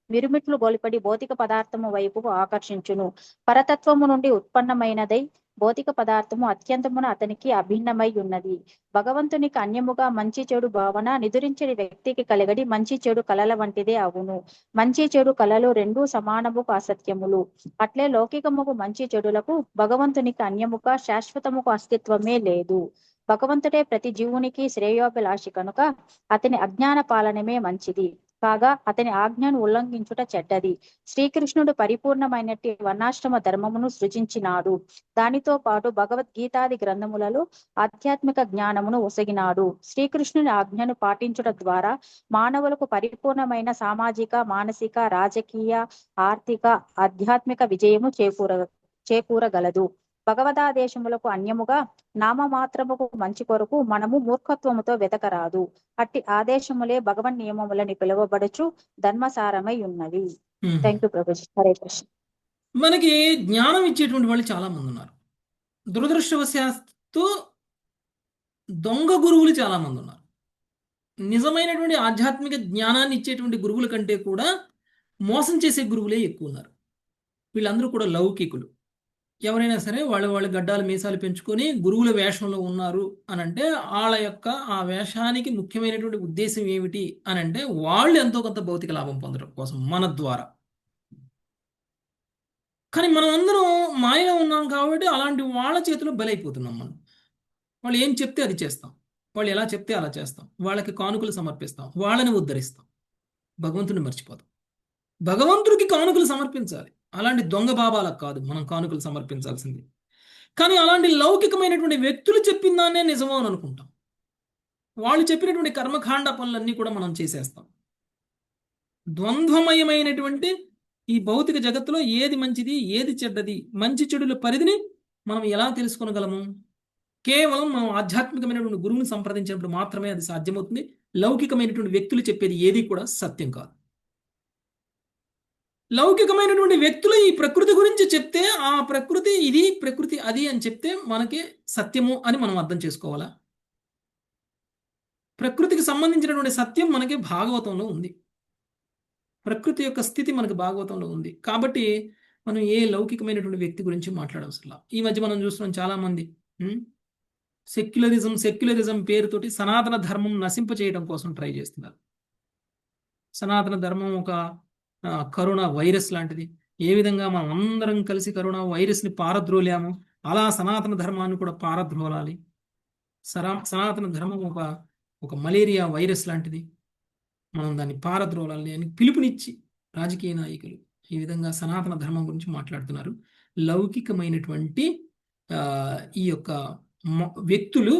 మిరుమిట్లు గొలిపడి భౌతిక పదార్థము వైపుకు ఆకర్షించును. పరతత్వము నుండి ఉత్పన్నమైనదై భౌతిక పదార్థము అత్యంతమున అతనికి అభిన్నమై ఉన్నది. భగవంతునికి అన్యముగా మంచి చెడు భావన నిదురించని వ్యక్తికి కలిగడి మంచి చెడు కలల వంటిదే అవును. మంచి చెడు కలలు రెండూ సమానముకు అసత్యములు. అట్లే లౌకికముకు మంచి చెడులకు భగవంతునికి అన్యముగా శాశ్వతముకు అస్తిత్వమే లేదు. భగవంతుడే ప్రతి జీవునికి శ్రేయోభిలాషి కనుక అతని అజ్ఞాన పాలనమే మంచిది కాగా అతని ఆజ్ఞను ఉల్లంఘించుట చెడ్డది. శ్రీకృష్ణుడు పరిపూర్ణమైనట్టి వర్ణాశ్రమ ధర్మమును సృజించినాడు. దానితో పాటు భగవద్గీతాది గ్రంథములలో ఆధ్యాత్మిక జ్ఞానమును ఒసగినాడు. శ్రీకృష్ణుని ఆజ్ఞను పాటించుట ద్వారా మానవులకు పరిపూర్ణమైన సామాజిక, మానసిక, రాజకీయ, ఆర్థిక, ఆధ్యాత్మిక విజయము చేకూరగలదు. భగవదాదేశములకు అన్యముగా నామమాత్రముకు మంచి కొరకు మనము మూర్ఖత్వముతో వెతకరాదు. అట్టి ఆదేశములే భగవన్ నియమములని పిలువబడుచు ధర్మసారమై ఉన్నవి. Thank you Prabhuji. హరే కృష్ణ. మనకి జ్ఞానం ఇచ్చేటువంటి వాళ్ళు చాలా మంది ఉన్నారు. దురదృష్టవశాత్తు దొంగ గురువులు చాలా మంది ఉన్నారు. నిజమైనటువంటి ఆధ్యాత్మిక జ్ఞానాన్ని ఇచ్చేటువంటి గురువుల కంటే కూడా మోసం చేసే గురువులే ఎక్కువ ఉన్నారు. వీళ్ళందరూ కూడా లౌకికులు. ఎవరైనా సరే వాళ్ళ గడ్డాలు మీసాలు పెంచుకొని గురువుల వేషంలో ఉన్నారు అని అంటే వాళ్ళ యొక్క ఆ వేషానికి ముఖ్యమైనటువంటి ఉద్దేశం ఏమిటి అని అంటే వాళ్ళు ఎంతో కొంత భౌతిక లాభం పొందడం కోసం మన ద్వారా. కానీ మనం అందరం మాయలో ఉన్నాం కాబట్టి అలాంటి వాళ్ళ చేతిలో బలైపోతున్నాం మనం. వాళ్ళు ఏం చెప్తే అది చేస్తాం, వాళ్ళు ఎలా చెప్తే అలా చేస్తాం, వాళ్ళకి కానుకలు సమర్పిస్తాం, వాళ్ళని ఉద్ధరిస్తాం, భగవంతుడిని మర్చిపోతాం. భగవంతుడికి కానుకలు సమర్పించాలి, అలాంటి దొంగ బాబాలకు కాదు మనం కానుకలు సమర్పించాల్సింది. కానీ అలాంటి లౌకికమైనటువంటి వ్యక్తులు చెప్పిన దాన్నే నిజమో అని అనుకుంటాం. వాళ్ళు చెప్పినటువంటి కర్మకాండ పనులన్నీ కూడా మనం చేసేస్తాం. ద్వంద్వమయమైనటువంటి ఈ భౌతిక జగత్తులో ఏది మంచిది ఏది చెడ్డది, మంచి చెడుల పరిధిని మనం ఎలా తెలుసుకోగలము? కేవలం మనం ఆధ్యాత్మికమైనటువంటి గురువుని సంప్రదించినప్పుడు మాత్రమే అది సాధ్యమవుతుంది. లౌకికమైనటువంటి వ్యక్తులు చెప్పేది ఏది కూడా సత్యం కాదు. లౌకికమైనటువంటి వ్యక్తులు ఈ ప్రకృతి గురించి చెప్తే ఆ ప్రకృతి ఇది, ప్రకృతి అది అని చెప్తే మనకి సత్యము అని మనం అర్థం చేసుకోవాలా? ప్రకృతికి సంబంధించినటువంటి సత్యం మనకి భాగవతంలో ఉంది, ప్రకృతి యొక్క స్థితి మనకి భాగవతంలో ఉంది. కాబట్టి మనం ఏ లౌకికమైనటువంటి వ్యక్తి గురించి మాట్లాడవసరం. ఈ మధ్య మనం చూస్తున్నాం చాలా మంది సెక్యులరిజం పేరుతోటి సనాతన ధర్మం నశింపచేయడం కోసం ట్రై చేస్తున్నారు. సనాతన ధర్మం ఒక కరోనా వైరస్ లాంటిది. ఏ విధంగా మనం అందరం కలిసి కరోనా వైరస్ని పారద్రోలాము, అలా సనాతన ధర్మాన్ని కూడా పారద్రోలాలి. సనాతన ధర్మం ఒక మలేరియా వైరస్ లాంటిది, మనం దాన్ని పారద్రోలాలి అని పిలుపునిచ్చి రాజకీయ నాయకులు ఈ విధంగా సనాతన ధర్మం గురించి మాట్లాడుతున్నారు. లౌకికమైనటువంటి ఈ యొక్క వ్యక్తులు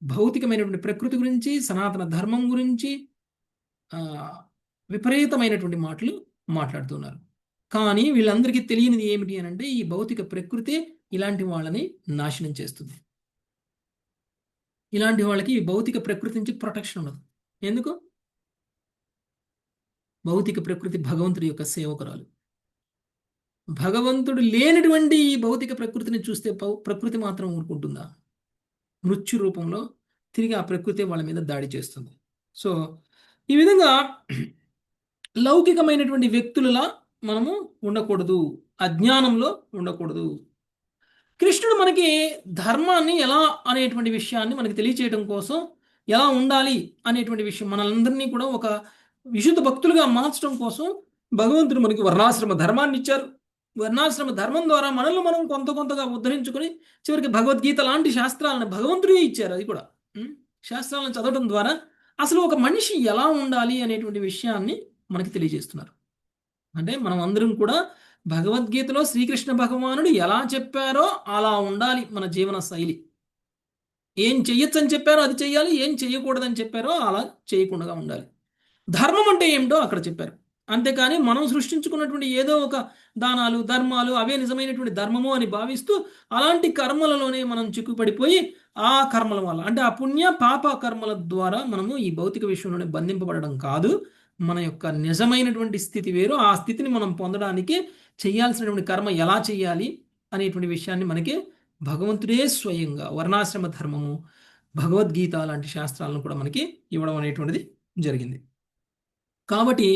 భౌతికమైనటువంటి ప్రకృతి గురించి, సనాతన ధర్మం గురించి విపరీతమైనటువంటి మాటలు మాట్లాడుతున్నారు. కానీ వీళ్ళందరికీ తెలియనిది ఏమిటి అని అంటే, ఈ భౌతిక ప్రకృతి ఇలాంటి వాళ్ళని నాశనం చేస్తుంది. ఇలాంటి వాళ్ళకి ఈ భౌతిక ప్రకృతి నుంచి ప్రొటెక్షన్ ఉండదు. ఎందుకు? భౌతిక ప్రకృతి భగవంతుడి యొక్క సేవకురాలు. భగవంతుడు లేనటువంటి ఈ భౌతిక ప్రకృతిని చూస్తే ప్రకృతి మాత్రం ఊరుకుంటుందా? మృత్యు రూపంలో తిరిగి ఆ ప్రకృతి వాళ్ళ మీద దాడి చేస్తుంది. సో ఈ విధంగా లౌకికమైనటువంటి వ్యక్తులలా మనము ఉండకూడదు, అజ్ఞానంలో ఉండకూడదు. కృష్ణుడు మనకి ధర్మాన్ని ఎలా అనేటువంటి విషయాన్ని మనకి తెలియచేయడం కోసం, ఎలా ఉండాలి అనేటువంటి విషయం, మనందరినీ కూడా ఒక విశుద్ధ భక్తులుగా మార్చడం కోసం భగవంతుడు మనకి వర్ణాశ్రమ ధర్మాన్ని ఇచ్చారు. వర్ణాశ్రమ ధర్మం ద్వారా మనల్ని మనం కొంతగా ఉద్ధరించుకొని చివరికి భగవద్గీత లాంటి శాస్త్రాలను భగవంతుడే ఇచ్చారు. అది కూడా శాస్త్రాలను చదవడం ద్వారా అసలు ఒక మనిషి ఎలా ఉండాలి అనేటువంటి విషయాన్ని మనకి తెలియజేస్తున్నారు. అంటే మనం అందరం కూడా భగవద్గీతలో శ్రీకృష్ణ భగవానుడు ఎలా చెప్పారో అలా ఉండాలి మన జీవన శైలి. ఏం చెయ్యొచ్చు అని చెప్పారో అది చెయ్యాలి, ఏం చెయ్యకూడదని చెప్పారో అలా చేయకుండా ఉండాలి. ధర్మం అంటే ఏమిటో అక్కడ చెప్పారు. అంతేకాని మనం సృష్టించుకున్నటువంటి ఏదో ఒక దానాలు ధర్మాలు అవే నిజమైనటువంటి ధర్మము అని భావిస్తూ అలాంటి కర్మలలోనే మనం చిక్కుపడిపోయి ఆ కర్మల వల్ల, అంటే ఆ పుణ్య పాప కర్మల ద్వారా మనము ఈ భౌతిక విషయంలోనే బంధింపబడడం కాదు. మన యొక్క నిజమైనటువంటి స్థితి వేరు. ఆ స్థితిని మనం పొందడానికి చేయాల్సినటువంటి కర్మ ఎలా చేయాలి అనేటువంటి విషయాన్ని మనకి భగవంతుడే స్వయంగా వర్ణాశ్రమ ధర్మము, భగవద్గీత లాంటి శాస్త్రాలను కూడా మనకి ఇవ్వడం అనేటువంటిది జరిగింది. కాబట్టి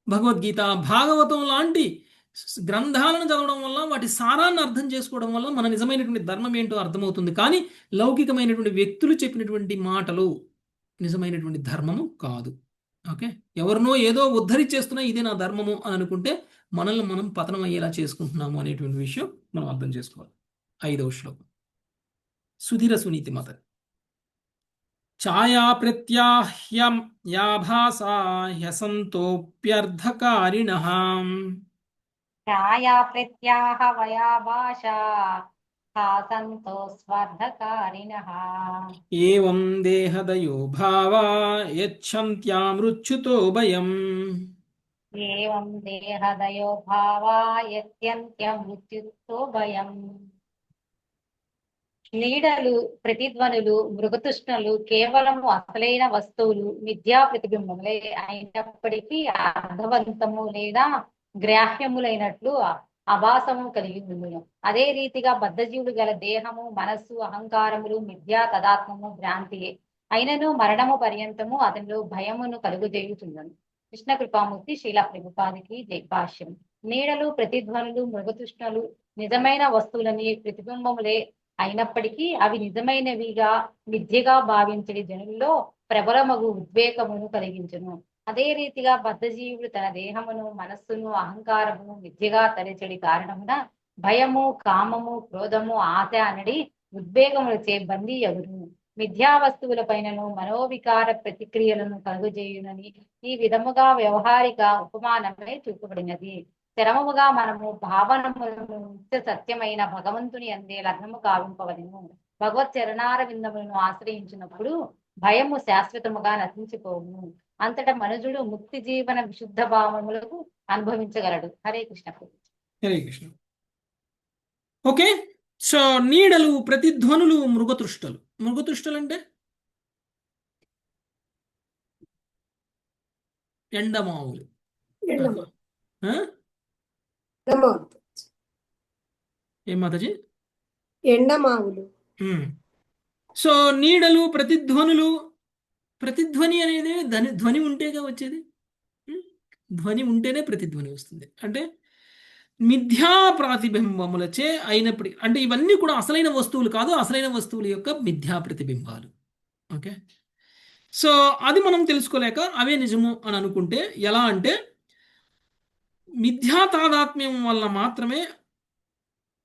భగవద్గీత, భాగవతం లాంటి గ్రంథాలను చదవడం వల్ల, వాటి సారాన్ని అర్థం చేసుకోవడం వల్ల మన నిజమైనటువంటి ధర్మం ఏంటో అర్థమవుతుంది. కానీ లౌకికమైనటువంటి వ్యక్తులు చెప్పినటువంటి మాటలు నిజమైనటువంటి ధర్మము కాదు. ఓకే, ఎవరినో ఏదో ఉద్ధరించేస్తున్నా ఇదే నా ధర్మము అని అనుకుంటే మనల్ని మనం పతనం అయ్యేలా చేసుకుంటున్నాము అనేటువంటి విషయం మనం అర్థం చేసుకోవాలి. 5వ శ్లోకం సుధీర సునీతి మత ఛాయా ప్రత్యాహ్యం యా భాసా హ్యసంతోప్యర్థకారిణః ఛాయా ప్రత్యాహ వయా భాషా హాసంతో స్వర్ధకారిణః ఏవం దేహదయో భావా యచ్చంత్యా మృత్యుతో భయం ఏవం దేహదయో భావా యత్యంత్య మృత్యుతో భయం. నీడలు, ప్రతిధ్వనులు, మృగతృష్ణలు కేవలము అసలైన వస్తువులు, మిథ్యా ప్రతిబింబములే అయినప్పటికీ అర్థవంతము లేదా గ్రాహ్యములైనట్లు అభాసము కలిగి ఉండును. అదే రీతిగా బద్ధజీవులు గల దేహము, మనస్సు, అహంకారములు మిథ్యా తదాత్మము భ్రాంతియే అయినను మరణము పర్యంతము అతనిలో భయమును కలుగజేయుచుండను. కృష్ణ కృపామూర్తి శ్రీల ప్రభుపాదికి జై. భాష్యం. నీడలు, ప్రతిధ్వనులు, మృగతృష్ణలు నిజమైన వస్తువులని ప్రతిబింబములే అయినప్పటికీ అవి నిజమైనవిగా మిథ్యగా భావించడి జనుల్లో ప్రబలమగు ఉద్వేగమును కలిగించును. అదే రీతిగా బద్ధజీవుడు తన దేహమును, మనస్సును, అహంకారమును మిథ్యగా తలచడి కారణమున భయము, కామము, క్రోధము, ఆశ అనడి ఉద్వేగములచే బందీ ఎగురు. మిథ్యా వస్తువుల పైనను మనోవికార ప్రతిక్రియలను కలుగజేయునని ఈ విధముగా వ్యవహారిక ఉపమానమే చూపబడినది. స్థిరముగా మనము భావనములను నిత్య సత్యమైన భగవంతుని అందే లగ్నము గావింపవలెను. భగవత్ చరణారవిందములను ఆశ్రయించినప్పుడు భయము శాశ్వతముగా నశించిపోవును. అంతటా మనుజుడు ముక్తి జీవన విశుద్ధ భావములకు అనుభవించగలడు. హరే కృష్ణ. హరే కృష్ణ. ఓకే, సో నీడలు, ప్రతిధ్వనులు, మృగతృష్టలు. మృగతృష్టలు అంటే ఎండమావులు. ఆ? ఏం మాతాజీ? ఎండమావులు. సో నీడలు, ప్రతిధ్వనులు. ప్రతిధ్వని అనేది ధ్వని ఉంటేగా వచ్చేది. ధ్వని ఉంటేనే ప్రతిధ్వని వస్తుంది. అంటే మిథ్యా ప్రతిబింబములచే అయినప్పటికీ, అంటే ఇవన్నీ కూడా అసలైన వస్తువులు కాదు, అసలైన వస్తువుల యొక్క మిథ్యా ప్రతిబింబాలు. ఓకే, సో అది మనం తెలుసుకోలేక అవే నిజము అని అనుకుంటే ఎలా అంటే, మిథ్యా తాదాత్మ్యం వల్ల మాత్రమే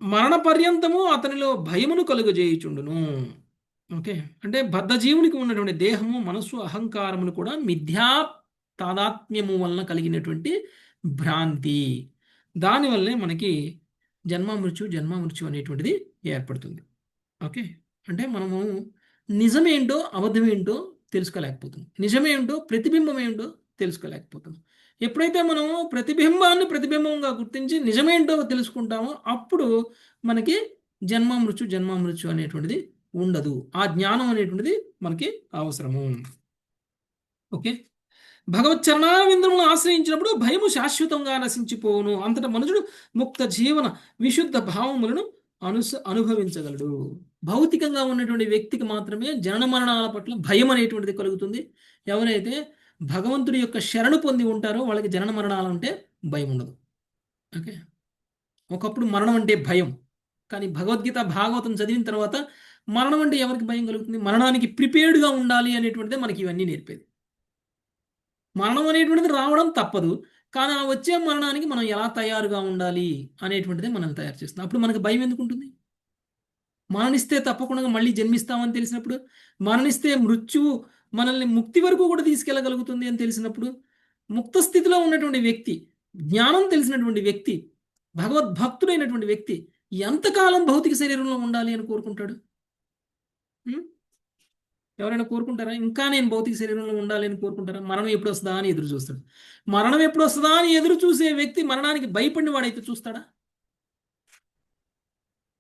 మరణ పర్యంతము అతనిలో భయమును కలుగజేయుచుండును. ఓకే, అంటే బద్ధజీవునికి ఉన్నటువంటి దేహము, మనస్సు, అహంకారములు కూడా మిథ్యా తాదాత్మ్యము వలన కలిగినటువంటి భ్రాంతి. దానివల్లే మనకి జన్మమృత్యు అనేటువంటిది ఏర్పడుతుంది. ఓకే, అంటే మనము నిజమేంటో అబద్ధమేంటో తెలుసుకోలేకపోతున్నాం, నిజమేంటో ప్రతిబింబం ఏంటో తెలుసుకోలేకపోతున్నాం. ఎప్పుడైతే మనం ప్రతిబింబాన్ని ప్రతిబింబంగా గుర్తించి నిజమేంటో తెలుసుకుంటామో అప్పుడు మనకి జన్మమృత్యు అనేటువంటిది ఉండదు. ఆ జ్ఞానం అనేటువంటిది మనకి అవసరము. ఓకే, భగవత్ చరణారవిందములను ఆశ్రయించినప్పుడు భయము శాశ్వతంగా నశించిపోవును. అంతటా మనుషుడు ముక్త జీవన విశుద్ధ భావములను అనుభవించగలడు. భౌతికంగా ఉన్నటువంటి వ్యక్తికి మాత్రమే జనన మరణాల పట్ల భయం అనేటువంటిది కలుగుతుంది. ఎవరైతే భగవంతుడి యొక్క శరణు పొంది ఉంటారో వాళ్ళకి జనన మరణాలు అంటే భయం ఉండదు. ఓకే, ఒకప్పుడు మరణం అంటే భయం, కానీ భగవద్గీత భాగవతం చదివిన తర్వాత మరణం అంటే ఎవరికి భయం కలుగుతుంది? మరణానికి ప్రిపేర్డ్గా ఉండాలి అనేటువంటిదే మనకి ఇవన్నీ నేర్పేది. మరణం అనేటువంటిది రావడం తప్పదు, కానీ ఆ వచ్చే మరణానికి మనం ఎలా తయారుగా ఉండాలి అనేటువంటిదే మనం తయారు చేస్తున్నాం. అప్పుడు మనకు భయం ఎందుకు ఉంటుంది? మరణిస్తే తప్పకుండా మళ్ళీ జన్మిస్తామని తెలిసినప్పుడు, మరణిస్తే మృత్యువు మనల్ని ముక్తి వరకు కూడా తీసుకెళ్ళగలుగుతుంది అని తెలిసినప్పుడు, ముక్త స్థితిలో ఉన్నటువంటి వ్యక్తి, జ్ఞానం తెలిసినటువంటి వ్యక్తి, భగవద్భక్తుడైనటువంటి వ్యక్తి ఎంతకాలం భౌతిక శరీరంలో ఉండాలి అని కోరుకుంటాడు? ఎవరైనా కోరుకుంటారా? ఇంకా నేను భౌతిక శరీరంలో ఉండాలి అని కోరుకుంటారా? మరణం ఎప్పుడు వస్తుందా అని ఎదురు చూస్తాడు. మరణం ఎప్పుడు వస్తుందా అని ఎదురు చూసే వ్యక్తి మరణానికి భయపడిన వాడైతే చూస్తాడా?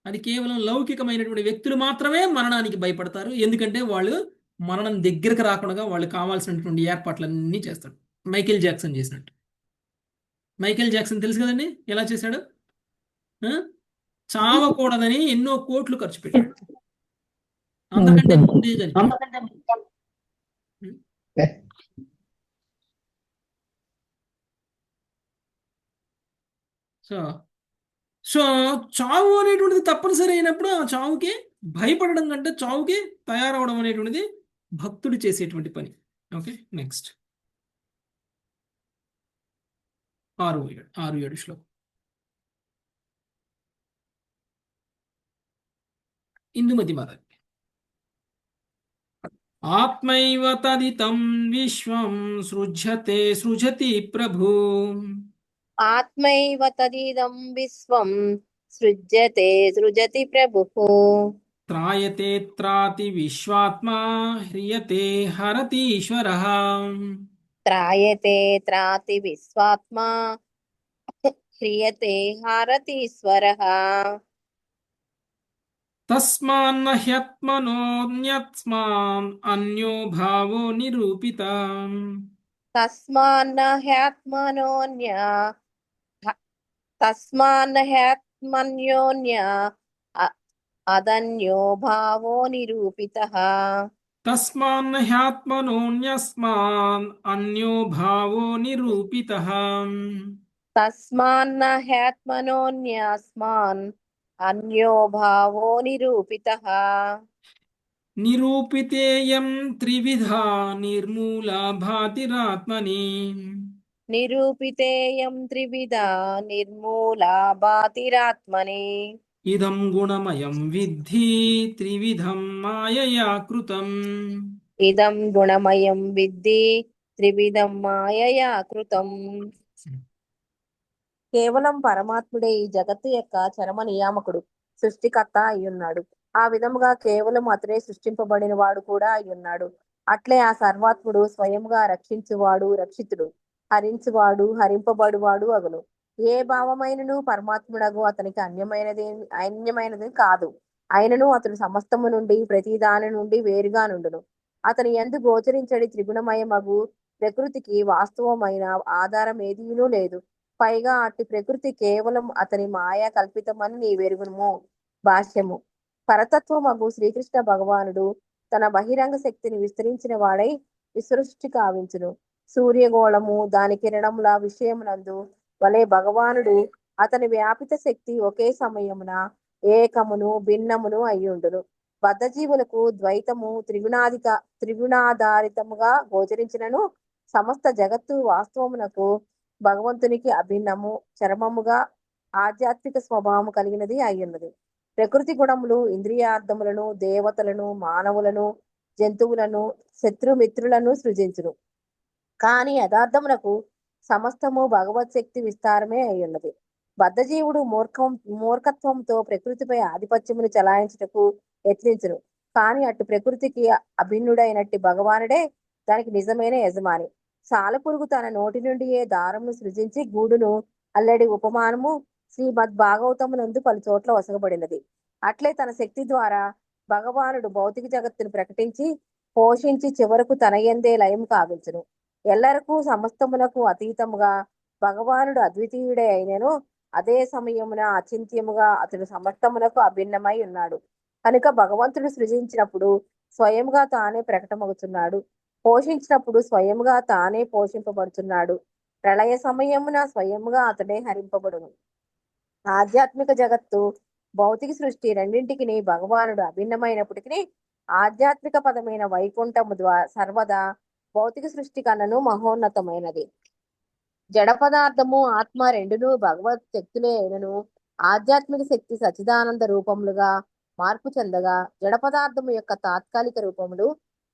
అది కేవలం లౌకికమైనటువంటి వ్యక్తులు మాత్రమే మరణానికి భయపడతారు. ఎందుకంటే వాళ్ళు మరణం దగ్గరకు రాకుండా వాళ్ళు కావాల్సినటువంటి ఏర్పాట్లన్నీ చేస్తాడు. మైకేల్ జాక్సన్ చేసినట్టు. మైకేల్ జాక్సన్ తెలుసు కదండి ఎలా చేశాడు? చావకూడదని ఎన్నో కోట్లు ఖర్చు పెట్టాడు. అందరికంటే ముందే చనిపోయాడు. సో చావు అనేటువంటిది తప్పనిసరి అయినప్పుడు ఆ చావుకి భయపడడం కంటే చావుకి తయారవడం అనేటువంటిది భక్తుడు చేసేటువంటి పని. ఓకే, నెక్స్ట్ 6-7 శ్లోకం. ఇందుమతి మాత. ఆత్మైవ తదితం విశ్వం సృజతి ప్రభు. ఆత్మైవ తదిదం విశ్వం సృజతి ప్రభుః. త్రాయతే త్రాతి విశ్వాత్మా హ్రియతే హరతీశ్వరః. త్రాయతే త్రాతి విశ్వాత్మా హ్రియతే హరతీశ్వరః. తస్మాన్న హ్యాత్మనోన్యస్మాన్ అన్యో భావో నిరూపితం. తస్మాన్న హ్యాత్మన్యోన్య అదన్యో భావో నిరూపితః. తస్మాన్న హ్యాత్మనోన్యస్మాన్ అన్యో భావో నిరూపితః. తస్మాన్న హ్యాత్మనోన్యస్మాన్ అన్యో భావో నిరూపితః. నిరూపితేయం త్రివిధా నిర్మూలా భాతిరాత్మని. నిరూపితేయం త్రివిధా నిర్మూలా బాతిరాత్మని. ఇదం గుణమయం విద్ధి త్రివిధం మాయయా కృతం. ఇదం గుణమయం విద్ధి త్రివిధం మాయయా కృతం. కేవలం పరమాత్ముడే ఈ జగత్తు యొక్క చరమ నియామకుడు, సృష్టికర్త అయ్యున్నాడు. ఆ విధముగా కేవలం అతడే సృష్టింపబడిన వాడు కూడా అయ్యున్నాడు. అట్లే ఆ సర్వాత్ముడు స్వయంగా రక్షించువాడు, రక్షితుడు, హరించువాడు, హరింపబడువాడు అగును. ఏ భావమైనను పరమాత్ముడగు అతనికి అన్యమైనది కాదు. అయినను అతడు సమస్తము నుండి ప్రతి దాని నుండి వేరుగా నుండును. అతని యందు గోచరించడి త్రిగుణమయమగు ప్రకృతికి వాస్తవమైన ఆధారం ఏదీనూ లేదు. పైగా అట్టి ప్రకృతి కేవలం అతని మాయా కల్పితమని నీ వెరుగును. భాష్యము. పరతత్వమగు శ్రీకృష్ణ భగవానుడు తన బహిరంగ శక్తిని విస్తరించిన వాడై విసృష్టి కావించును. సూర్యగోళము దాని కిరణముల విషయమునందు వలె భగవానుడు అతని వ్యాపిత శక్తి ఒకే సమయమున ఏకమును భిన్నమును అయ్యుండును. బద్ధజీవులకు ద్వైతము త్రిగుణాధారితముగా గోచరించినను సమస్త జగత్తు వాస్తవమునకు భగవంతునికి అభిన్నము, చరమముగా ఆధ్యాత్మిక స్వభావము కలిగినది అయ్యున్నది. ప్రకృతి గుణములు ఇంద్రియార్థములను, దేవతలను, మానవులను, జంతువులను, శత్రుమిత్రులను సృజించును. కానీ యథార్థమునకు సమస్తము భగవత్ శక్తి విస్తారమే అయ్యున్నది. బద్ధజీవుడు మూర్ఖత్వంతో ప్రకృతిపై ఆధిపత్యమును చలాయించుటకు యత్నించును. కానీ అటు ప్రకృతికి అభిన్నుడైనట్టి భగవానుడే దానికి నిజమైన యజమాని. సాలెపురుగు తన నోటి నుండియే దారమును సృజించి గూడును అల్లడి ఉపమానము శ్రీమద్ భాగవతమునందు పలు చోట్ల వసగబడినది. అట్లే తన శక్తి ద్వారా భగవానుడు భౌతిక జగత్తును ప్రకటించి పోషించి చివరకు తన యందే లయం కావించును. ఎల్లరకు సమస్తమునకు అతీతముగా భగవానుడు అద్వితీయుడే అయినను అదే సమయమున అచింత్యముగా అతడు సమస్తమునకు అభిన్నమై ఉన్నాడు. కనుక భగవంతుడు సృజించినప్పుడు స్వయంగా తానే ప్రకటమవుతున్నాడు, పోషించినప్పుడు స్వయంగా తానే పోషింపబడుతున్నాడు. ప్రళయ సమయమున స్వయంగా అతడే హరింపబడును. ఆధ్యాత్మిక జగత్తు భౌతిక సృష్టి రెండింటికి భగవానుడు అభిన్నమైనప్పటికీ ఆధ్యాత్మిక పదమైన వైకుంఠము ద్వారా సర్వదా భౌతిక సృష్టి కన్నను మహోన్నతమైనది. జడ పదార్థము ఆత్మ రెండును భగవత్ శక్తులే అయినను ఆధ్యాత్మిక శక్తి సచిదానంద రూపములుగా మార్పు చెందగా జడ పదార్థము యొక్క తాత్కాలిక రూపములు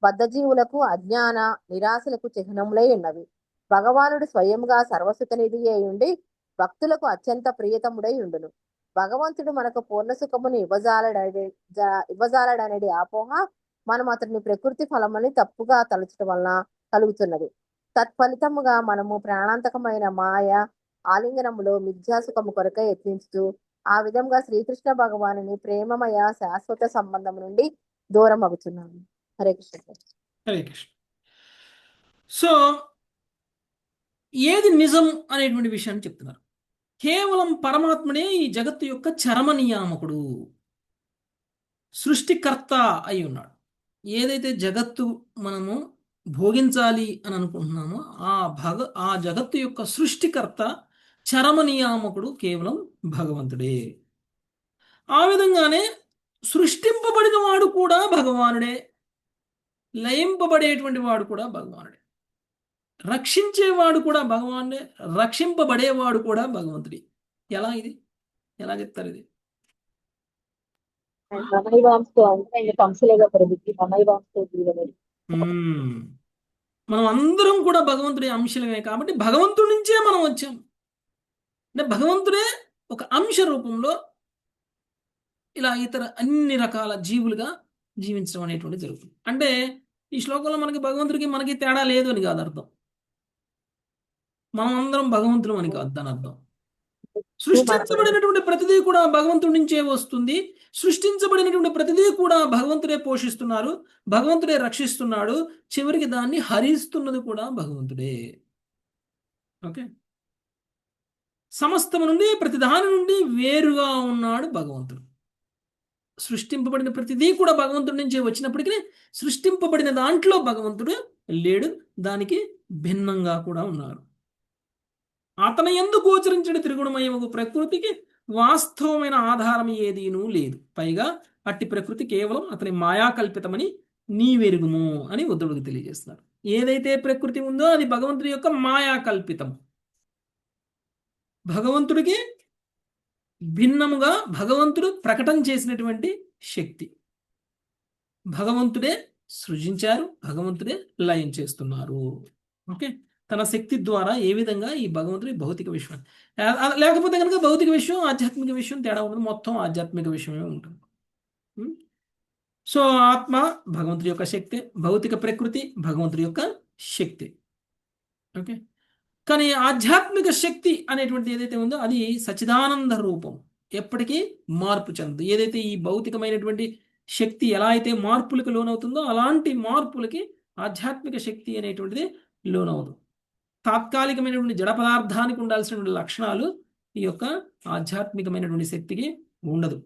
బద్ధజీవులకు అజ్ఞాన నిరాశలకు చిహ్నములై ఉన్నవి. భగవానుడు స్వయంగా సర్వసుఖనిధి అయి ఉండి భక్తులకు అత్యంత ప్రియతముడై ఉండును. భగవంతుడు మనకు పూర్ణ సుఖమును ఇవ్వజాలడనేది అపోహ మనం అతడిని ప్రకృతి ఫలమని తప్పుగా తలుచడం వలన కలుగుతున్నది. తత్ఫలితముగా మనము ప్రాణాంతకమైన మాయ ఆలింగనములో మిథ్యాసుఖము కొరకై యత్నించుతూ ఆ విధంగా శ్రీకృష్ణ భగవానుని ప్రేమమయ శాశ్వత సంబంధం నుండి దూరం అవుతున్నాము. హరే కృష్ణ. హరే కృష్ణ. సో ఏది నిజం అనేటువంటి విషయాన్ని చెప్తున్నారు. కేవలం పరమాత్ముడే ఈ జగత్తు యొక్క చరమ నియామకుడు, సృష్టికర్త అయి ఉన్నాడు. ఏదైతే జగత్తు మనము భోగించాలి అని అనుకుంటున్నామో ఆ జగత్తు యొక్క సృష్టికర్త చరమ నియామకుడు కేవలం భగవంతుడే. ఆ విధంగానే సృష్టింపబడిన వాడు కూడా భగవానుడే, లయింపబడేటువంటి వాడు కూడా భగవానుడే, రక్షించేవాడు కూడా భగవానుడే, రక్షింపబడేవాడు కూడా భగవంతుడే. ఎలా చెప్తారు ఇది? మనం అందరం కూడా భగవంతుడి అంశలమే కాబట్టి భగవంతుడి నుంచే మనం వచ్చాం. అంటే భగవంతుడే ఒక అంశ రూపంలో ఇలా ఇతర అన్ని రకాల జీవులుగా జీవించడం అనేటువంటి జరుగుతుంది. అంటే ఈ శ్లోకంలో మనకి భగవంతుడికి మనకి తేడా లేదు అని కాదు అర్థం. మనం అందరం భగవంతుడు అని కాదు దాని అర్థం. సృష్టించబడినటువంటి ప్రతిదీ కూడా భగవంతుడి నుంచే వస్తుంది. సృష్టించబడినటువంటి ప్రతిదీ కూడా భగవంతుడే పోషిస్తున్నారు, భగవంతుడే రక్షిస్తున్నాడు, చివరికి దాన్ని హరిస్తున్నది కూడా భగవంతుడే. ఓకే, సమస్తము నుండి ప్రతి దాని నుండి వేరుగా ఉన్నాడు భగవంతుడు. సృష్టింపబడిన ప్రతిదీ కూడా భగవంతుడి నుంచే వచ్చినప్పటికీ సృష్టింపబడిన దాంట్లో భగవంతుడు లేడు, దానికి భిన్నంగా కూడా ఉన్నారు. అతని యందు గోచరించిన త్రిగుణమయము ప్రకృతికి వాస్తవమైన ఆధారం ఏదీనూ లేదు. పైగా అట్టి ప్రకృతి కేవలం అతని మాయాకల్పితమని నీవెరుగుము అని ఉద్ధవుడికి తెలియజేస్తున్నారు. ఏదైతే ప్రకృతి ఉందో అది భగవంతుడి యొక్క మాయా కల్పితం. భగవంతుడికి భిన్నముగా భగవంతుడు ప్రకటన చేసినటువంటి శక్తి. భగవంతుడే సృజించారు, భగవంతుడే లయం చేస్తున్నారు. ఓకే, తన శక్తి ద్వారా ఏ విధంగా ఈ భగవంతుడి భౌతిక విశ్వం, లేకపోతే కనుక భౌతిక విషయం ఆధ్యాత్మిక విషయం తేడా ఉంటుంది, మొత్తం ఆధ్యాత్మిక విషయమే ఉంటుంది. సో ఆత్మ భగవంతుడి యొక్క శక్తి, భౌతిక ప్రకృతి భగవంతుడి యొక్క శక్తి. ఓకే, కానీ ఆధ్యాత్మిక శక్తి అనేటువంటిది ఏదైతే ఉందో అది సచ్చిదానంద రూపం, ఎప్పటికీ మార్పు చెందదు. ఏదైతే ఈ భౌతికమైనటువంటి శక్తి ఎలా అయితే మార్పులకు లోనవుతుందో అలాంటి మార్పులకి ఆధ్యాత్మిక శక్తి అనేటువంటిది లోనవుతుంది. తాత్కాలికమైనటువంటి జడ పదార్థానికి ఉండాల్సినటువంటి లక్షణాలు ఈ యొక్క ఆధ్యాత్మికమైనటువంటి శక్తికి ఉండదు.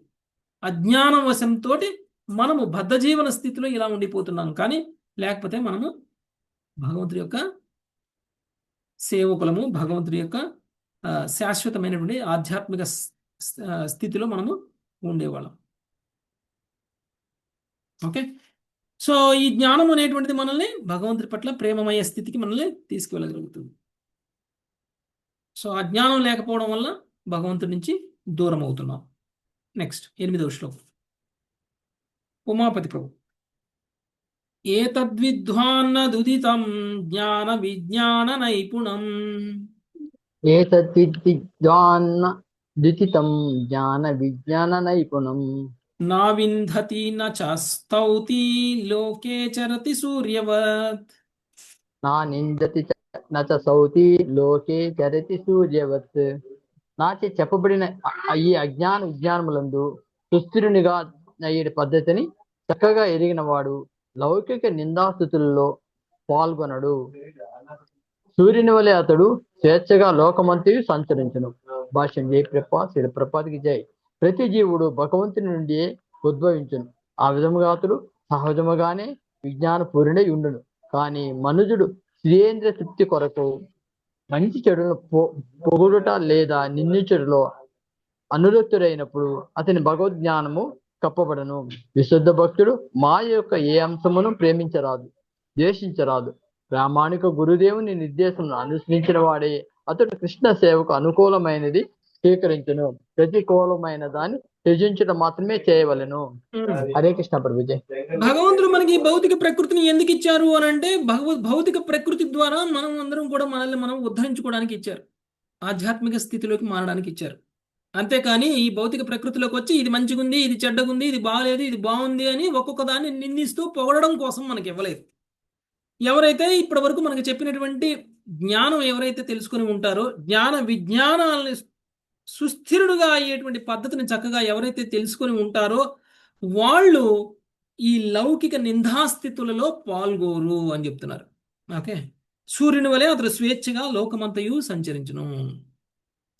అజ్ఞానం వశంతో మనము బద్ధజీవన స్థితిలో ఇలా ఉండిపోతున్నాం, కానీ లేకపోతే మనము భగవంతుడి యొక్క సేవకులము, భగవంతుడి యొక్క శాశ్వతమైనటువంటి ఆధ్యాత్మిక స్థితిలో మనము ఉండేవాళ్ళం. ఓకే, సో ఈ జ్ఞానం అనేటువంటిది మనల్ని భగవంతుడి పట్ల ప్రేమమయ స్థితికి మనల్ని తీసుకువెళ్ళగలుగుతుంది. సో ఆ జ్ఞానం లేకపోవడం వల్ల భగవంతుడి నుంచి దూరం అవుతున్నాం. నెక్స్ట్ 8వ శ్లోకం. ఉమాపతి ప్రభు. ఏతద్విద్వాన్నదుదితం జ్ఞాన విజ్ఞాన నైపుణం ఏతద్విద్వాన్నదుదితం జ్ఞాన విజ్ఞాన నైపుణం నా వింధతి న చ స్తౌతి లోకే చరతి సూర్యవత్. నా నిందతి న చ సౌతి లోకే చరతి సూర్యవత్. నాచే చెప్పబడిన ఈ అజ్ఞాన విజ్ఞానములందు సుస్థిరునిగా అయ్యే పద్ధతిని చక్కగా ఎరిగిన వాడు లౌకిక నిందాస్థుతుల్లో పాల్గొనడు. సూర్యుని వలె అతడు స్వేచ్ఛగా లోకమంతయు సంచరించును. భాష్యం. జై ప్రపాత్, శ్రీ ప్రపాత్కి జై. ప్రతి జీవుడు భగవంతుని నుండి ఉద్భవించును. ఆ విధముగా అతడు సహజముగానే విజ్ఞాన పూర్ణుడై ఉండును. కానీ మనుజుడు శ్రీయేంద్ర తృప్తి కొరకు మంచి చెడును పొగుడుట లేదా నిందించుటలో అనురక్తుడైనప్పుడు అతని భగవద్జ్ఞానము కప్పబడను. విశుద్ధ భక్తుడు మాయ యొక్క ఏ అంశమును ప్రేమించరాదు, ద్వేషించరాదు. ప్రామాణిక గురుదేవుని నిర్దేశం అనుసరించిన వాడే అతడు కృష్ణ సేవకు అనుకూలమైనది స్వీకరించును, ప్రతికూలమైన దాన్ని త్యజించడం మాత్రమే చేయవలెను. హరే కృష్ణ ప్రభుజీ. భగవంతుడు మనకి భౌతిక ప్రకృతిని ఎందుకు ఇచ్చారు అని అంటే భౌతిక ప్రకృతి ద్వారా మనం అందరం కూడా మనల్ని మనం ఉద్ధరించుకోవడానికి ఇచ్చారు, ఆధ్యాత్మిక స్థితిలోకి మారడానికి ఇచ్చారు. అంతేకాని ఈ భౌతిక ప్రకృతిలోకి వచ్చి ఇది మంచిగుంది, ఇది చెడ్డగుంది, ఇది బాగాలేదు, ఇది బాగుంది అని ఒక్కొక్క దాన్ని నిందిస్తూ పొగడడం కోసం మనకి ఇవ్వలేదు. ఎవరైతే ఇప్పటి వరకు మనకి చెప్పినటువంటి జ్ఞానం ఎవరైతే తెలుసుకుని ఉంటారో, జ్ఞాన విజ్ఞానాలని సుస్థిరుడుగా అయ్యేటువంటి పద్ధతిని చక్కగా ఎవరైతే తెలుసుకొని ఉంటారో వాళ్ళు ఈ లౌకిక నిందాస్థితులలో పాల్గోరు అని చెప్తున్నారు. ఓకే, సూర్యుని వలె అతడు స్వేచ్ఛగా లోకమంతయు సంచరించును.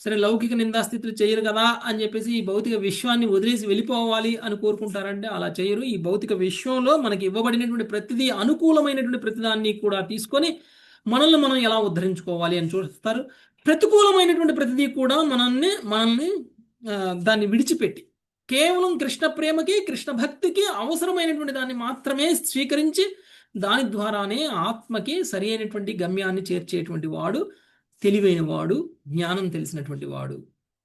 సరే, లౌకిక నిందాస్థితులు చేయరు కదా అని చెప్పేసి ఈ భౌతిక విశ్వాన్ని వదిలేసి వెళ్ళిపోవాలి అని కోరుకుంటారంటే అలా చేయరు. ఈ భౌతిక విశ్వంలో మనకి ఇవ్వబడినటువంటి ప్రతిదీ అనుకూలమైనటువంటి ప్రతిదాన్ని కూడా తీసుకొని మనల్ని మనం ఎలా ఉద్ధరించుకోవాలి అని చూస్తారు. ప్రతికూలమైనటువంటి ప్రతిదీ కూడా మనల్ని దాన్ని విడిచిపెట్టి కేవలం కృష్ణ ప్రేమకి, కృష్ణ భక్తికి అవసరమైనటువంటి దాన్ని మాత్రమే స్వీకరించి దాని ద్వారానే ఆత్మకి సరి అయినటువంటి గమ్యాన్ని చేర్చేటువంటి వాడు తెలివైన వాడు, జ్ఞానం తెలిసినటువంటి వాడు.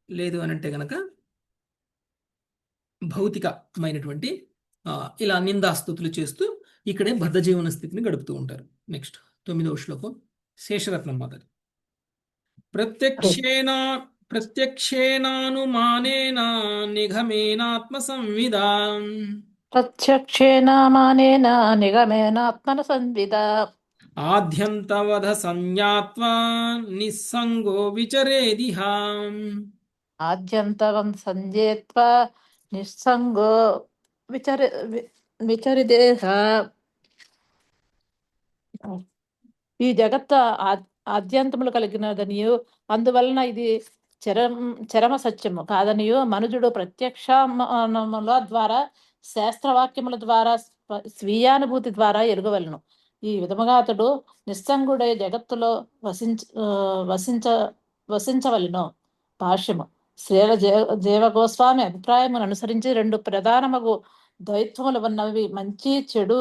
లేదు అని అంటే గనక భౌతికమైనటువంటి ఇలా నిందాస్తుతులు చేస్తూ ఇక్కడే బద్ధజీవన స్థితిని గడుపుతూ ఉంటారు. నెక్స్ట్ 9వ శ్లోకం. శేషరత్నం మాతాజీ. ప్రత్యక్షేనానుమానేన నిగమేనాత్మ సంవిదా. ప్రత్యక్షేనామానేన నిగమేనాత్మన సంవిదా. ఆద్యంతవధ సంజ్ఞాత్వా నిస్సంగో విచరేదిహ. ఆద్యంతవం సంజేత్వా నిస్సంగో విచరిదేహ. ఈ జగత్తు ఆద్యంతములు కలిగినదనియు అందువలన ఇది చరమ సత్యము కాదనియు మనుజుడు ప్రత్యక్షముల ద్వారా, శాస్త్రవాక్యముల ద్వారా, స్వీయానుభూతి ద్వారా ఎరుగవలను. ఈ విధముగా అతడు నిస్సంగుడై జగత్తులో వసించవలను. భాష్యము. శ్రీల జీవగోస్వామి అభిప్రాయమును అనుసరించి 2 ప్రధానమగు ద్వైత్వములు ఉన్నవి మంచి చెడు,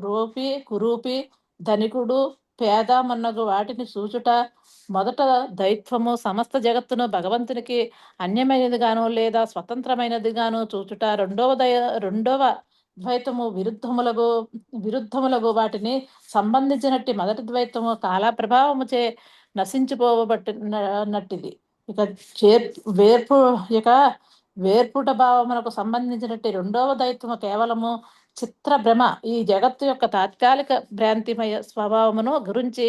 రూపి కురూపి ధనికుడు పేద మొన్నగు వాటిని చూచుట మొదట దైత్వము సమస్త జగత్తును భగవంతునికి అన్యమైనదిగాను లేదా స్వతంత్రమైనదిగాను చూచుట రెండవ ద్వైతము విరుద్ధములగు వాటిని సంబంధించినట్టి మొదటి ద్వైతము కాల ప్రభావముచే నశించిపోబట్టినట్టిది. ఇక వేర్పుట భావమునకు సంబంధించినట్టు రెండవ దైత్వము కేవలము చిత్రభ్రమ. ఈ జగత్తు యొక్క తాత్కాలిక భ్రాంతిమయ స్వభావమును గురించి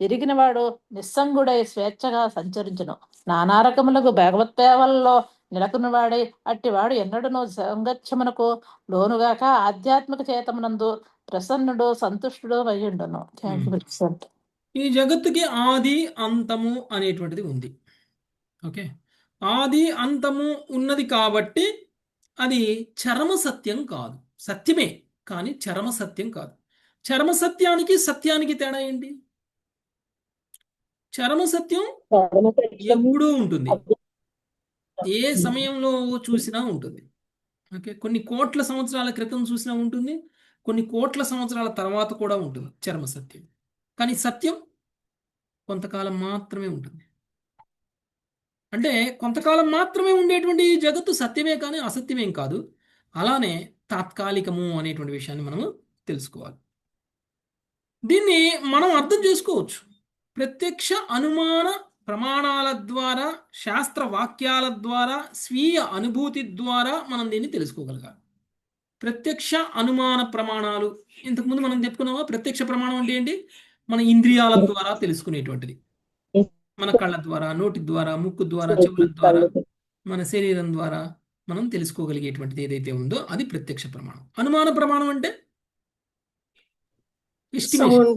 ఎరిగినవాడు నిస్సంగుడై స్వేచ్ఛగా సంచరించును. నానా రకములకు భగవత్సేవలలో నెలకొన్నవాడై అట్టివాడు ఎన్నడూ సంగత్యమునకు లోనుగాక ఆధ్యాత్మిక చేతమునందు ప్రసన్నుడు సంతుష్టుడు అయ్యుండును. ఈ జగత్తుకి ఆది అంతము అనేటువంటిది ఉంది. ఓకే, ఆది అంతము ఉన్నది కాబట్టి అది చరమ సత్యం కాదు. సత్యమే కానీ చరమ సత్యం కాదు. చరమ సత్యానికి సత్యానికి తేడా ఏంటి? చరమ సత్యం ఎప్పుడూ ఉంటుంది, ఏ సమయంలో చూసినా ఉంటుంది. ఓకే, కొన్ని కోట్ల సంవత్సరాల క్రితం చూసినా ఉంటుంది, కొన్ని కోట్ల సంవత్సరాల తర్వాత కూడా ఉంటుంది చరమ సత్యం. కానీ సత్యం కొంతకాలం మాత్రమే ఉంటుంది. అంటే కొంతకాలం మాత్రమే ఉండేటువంటి జగత్తు సత్యమే కానీ అసత్యమేం కాదు. అలానే తాత్కాలికము అనేటువంటి విషయాన్ని మనము తెలుసుకోవాలి. దీన్ని మనం అర్థం చేసుకోవచ్చు. ప్రత్యక్ష అనుమాన ప్రమాణాల ద్వారా, శాస్త్ర వాక్యాల ద్వారా, స్వీయ అనుభూతి ద్వారా మనం దీన్ని తెలుసుకోగలగాలి. ప్రత్యక్ష అనుమాన ప్రమాణాలు ఇంతకుముందు మనం చెప్పుకున్నామా? ప్రత్యక్ష ప్రమాణం అంటే ఏంటి? మన ఇంద్రియాల ద్వారా తెలుసుకునేటువంటిది. మన కళ్ళ ద్వారా, నోటి ద్వారా, ముక్కు ద్వారా, చెవుల ద్వారా, మన శరీరం ద్వారా మనం తెలుసుకోగలిగేటువంటిది ఏదైతే ఉందో అది ప్రత్యక్ష ప్రమాణం. అనుమాన ప్రమాణం అంటే ఎస్టిమేషన్.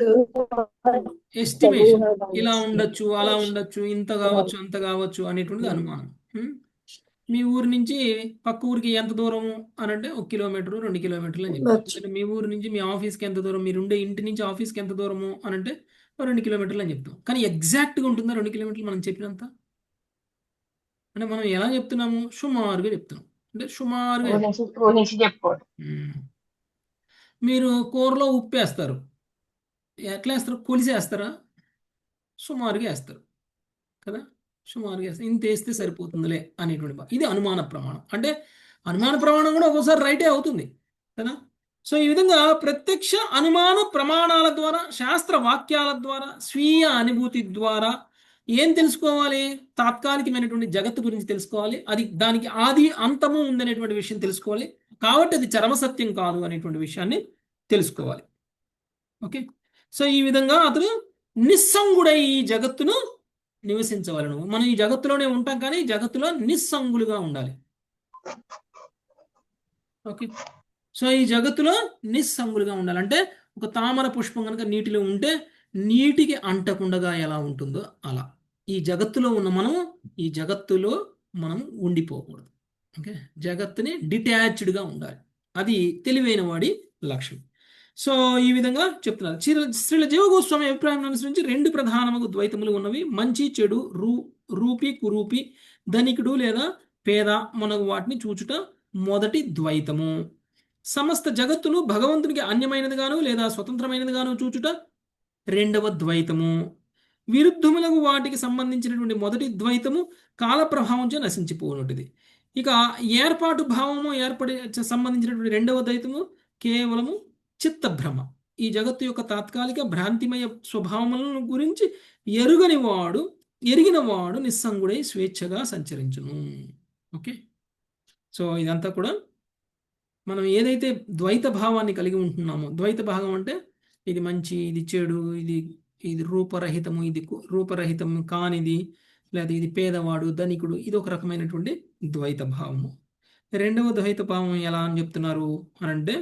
ఇలా ఉండొచ్చు, అలా ఉండొచ్చు, ఇంత కావచ్చు, అంత కావచ్చు అనేటువంటిది అనుమానం. మీ ఊరు నుంచి పక్క ఊరికి ఎంత దూరము అని అంటే 1 కిలోమీటరు, 2 కిలోమీటర్లు అని చెప్తాం. మీ ఊరు నుంచి మీ ఆఫీస్కి ఎంత దూరం, మీరు ఉండే ఇంటి నుంచి ఆఫీస్కి ఎంత దూరము అని అంటే 2 కిలోమీటర్లు అని చెప్తాం. కానీ ఎగ్జాక్ట్గా ఉంటుందా 2 కిలోమీటర్లు మనం చెప్పినంత? అంటే మనం ఎలా చెప్తున్నాము? సుమారుగా చెప్తున్నాం. అంటే సుమారుగా మీరు కూరలో ఉప్పు వేస్తారు, ఎట్లా వేస్తారు? కొలిసేస్తారా? సుమారుగా వేస్తారు కదా, సుమారుగా వేస్తారు. ఇంత వేస్తే సరిపోతుందిలే అనేటువంటి ఇది అనుమాన ప్రమాణం. అంటే అనుమాన ప్రమాణం కూడా ఒక్కోసారి రైటే అవుతుంది కదా. సో ఈ విధంగా ప్రత్యక్ష అనుమాన ప్రమాణాల ద్వారా, శాస్త్ర వాక్యాల ద్వారా, స్వీయ అనుభూతి ద్వారా ఏం తెలుసుకోవాలి? తాత్కాలికమైనటువంటి జగత్తు గురించి తెలుసుకోవాలి. అది దానికి ఆది అంతము ఉందనేటువంటి విషయం తెలుసుకోవాలి. కాబట్టి అది చరమసత్యం కాదు అనేటువంటి విషయాన్ని తెలుసుకోవాలి. ఓకే, సో ఈ విధంగా అతను నిస్సంగుడై ఈ జగత్తును నివసించవలను. మనం ఈ జగత్తులోనే ఉంటాం కానీ జగత్తులో నిస్సంగులుగా ఉండాలి. ఓకే, సో ఈ జగత్తులో నిస్సంగులుగా ఉండాలంటే ఒక తామర పుష్పం కనుక నీటిలో ఉంటే నీటికి అంటకుండా ఎలా ఉంటుందో అలా ఈ జగత్తులో ఉన్న ఈ జగత్తులో మనం ఉండిపోకూడదు. ఓకే, జగత్తుని డిటాచ్డ్గా ఉండాలి. అది తెలివైన వాడి లక్ష్యం. సో ఈ విధంగా చెప్తున్నారు. శ్రీల జీవగోస్వామి అభిప్రాయం అనుసరించి 2 ప్రధానమైన ద్వైతములు ఉన్నవి: మంచి చెడు, రూపి కురూపి, ధనికుడు లేదా పేద మనకు వాటిని చూచుట మొదటి ద్వైతము. సమస్త జగత్తును భగవంతునికి అన్యమైనదిగాను లేదా స్వతంత్రమైనదిగాను చూచుట రెండవ ద్వైతము. విరుద్ధములకు వాటికి సంబంధించినటువంటి మొదటి ద్వైతము కాల ప్రభావంచే నశించిపోనటువంటిది. ఇక ఏర్పాటు భావము సంబంధించినటువంటి రెండవ ద్వైతము కేవలము చిత్తభ్రమ. ఈ జగత్తు యొక్క తాత్కాలిక భ్రాంతిమయ స్వభావములను గురించి ఎరిగినవాడు నిస్సంగుడై స్వేచ్ఛగా సంచరించును. ఓకే, సో ఇదంతా కూడా మనం ఏదైతే ద్వైత భావాన్ని కలిగి ఉంటున్నామో, ద్వైత భావం అంటే ఇది మంచి, ఇది చెడు, ఇది రూపరహితము, ఇది రూపరహితము కానిది, లేదా ఇది పేదవాడు, ధనికుడు, ఇది ఒక రకమైనటువంటి ద్వైత భావము. రెండవ ద్వైత భావం ఎలా అని చెప్తున్నారు అని అంటే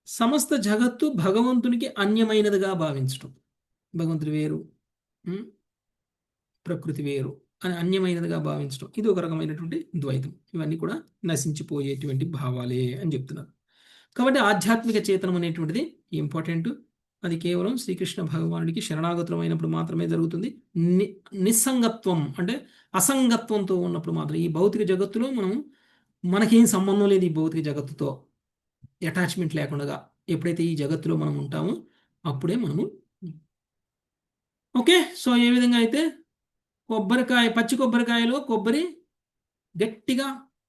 సమస్త జగత్తు భగవంతునికి అన్యమైనదిగా భావించటం. భగవంతుడు వేరు, ప్రకృతి వేరు అని అన్యమైనదిగా భావించడం, ఇది ఒక రకమైనటువంటి ద్వైతం. ఇవన్నీ కూడా నశించిపోయేటువంటి భావాలే అని చెప్తున్నారు. కాబట్టి ఆధ్యాత్మిక చేతనం అనేటువంటిది ఇంపార్టెంట్. అది కేవలం శ్రీకృష్ణ భగవానుడికి శరణాగతులమైనప్పుడు మాత్రమే జరుగుతుంది. నిస్సంగత్వం అంటే అసంగత్వంతో ఉన్నప్పుడు మాత్రం. ఈ భౌతిక జగత్తులో మనకేం సంబంధం లేదు. ఈ భౌతిక జగత్తుతో అటాచ్మెంట్ లేకుండా ఎప్పుడైతే ఈ జగత్తులో మనం ఉంటామో అప్పుడే మనము ఓకే. సో ఏ విధంగా అయితే కొబ్బరికాయ, పచ్చి కొబ్బరికాయలో కొబ్బరి గట్టిగా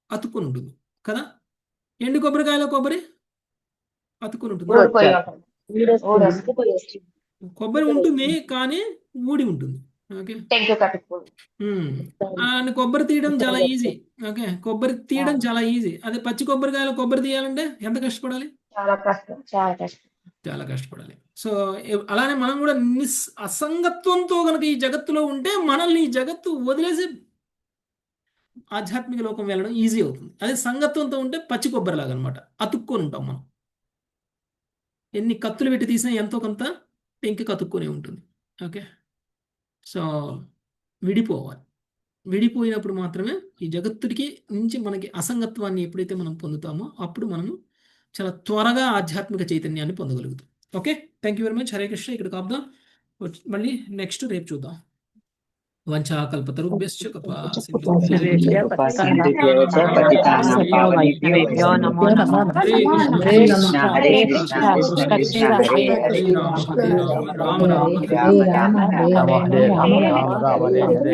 అతుక్కొని ఉంటుంది కదా, ఎండు కొబ్బరికాయలో కొబ్బరి అతుక్కొని ఉంటుంది. ఊడిపోయి ఉంటుంది. ఊడొస్తుంది. కొబ్బరి ఉంటుంది కానీ ఊడి ఉంటుంది. ఓకే. టెంక కట్టుకోడు. అండ్ కొబ్బరి తీయడం చాలా ఈజీ. ఓకే, కొబ్బరి తీయడం చాలా ఈజీ. అదే పచ్చి కొబ్బరికాయలో కొబ్బరి తీయాలంటే ఎంత కష్టపడాలి? చాలా కష్టం, చాలా కష్టం. చాలా కష్టపడాలి. సో అలానే మనం కూడా అసంగత్వంతో కనుక ఈ జగత్తులో ఉంటే మనల్ని ఈ జగత్తు వదిలేసి ఆధ్యాత్మిక లోకం వెళ్ళడం ఈజీ అవుతుంది. అదే సంగత్వంతో ఉంటే పచ్చి కొబ్బరిలాగా అనమాట, అతుక్కొని ఉంటాం మనం. ఎన్ని కత్తులు పెట్టి తీసినా ఎంతో కొంత టెంకి కతుక్కొని ఉంటుంది. ఓకే. సో విడిపోవాలి. విడిపోయినప్పుడు మాత్రమే ఈ జగత్తుడికి నుంచి మనకి అసంగత్వాన్ని ఎప్పుడైతే మనం పొందుతామో అప్పుడు మనము చాలా త్వరగా ఆధ్యాత్మిక చైతన్యాన్ని పొందగలుగుతాం. Okay, thank you very much. Hare Krishna. ఇక్కడ కాపుదాం, మళ్ళీ నెక్స్ట్ రేపు చూద్దాం. వంచాకల్పతరుభ్యశ్చ కృపా వైష్ణవేభ్యో నమో నమః. హరే కృష్ణ హరే కృష్ణ కృష్ణ కృష్ణ హరే హరే రామ రామ హరే రామ హరే రామ రామ హరే రామ రామ రామ హరే హరే.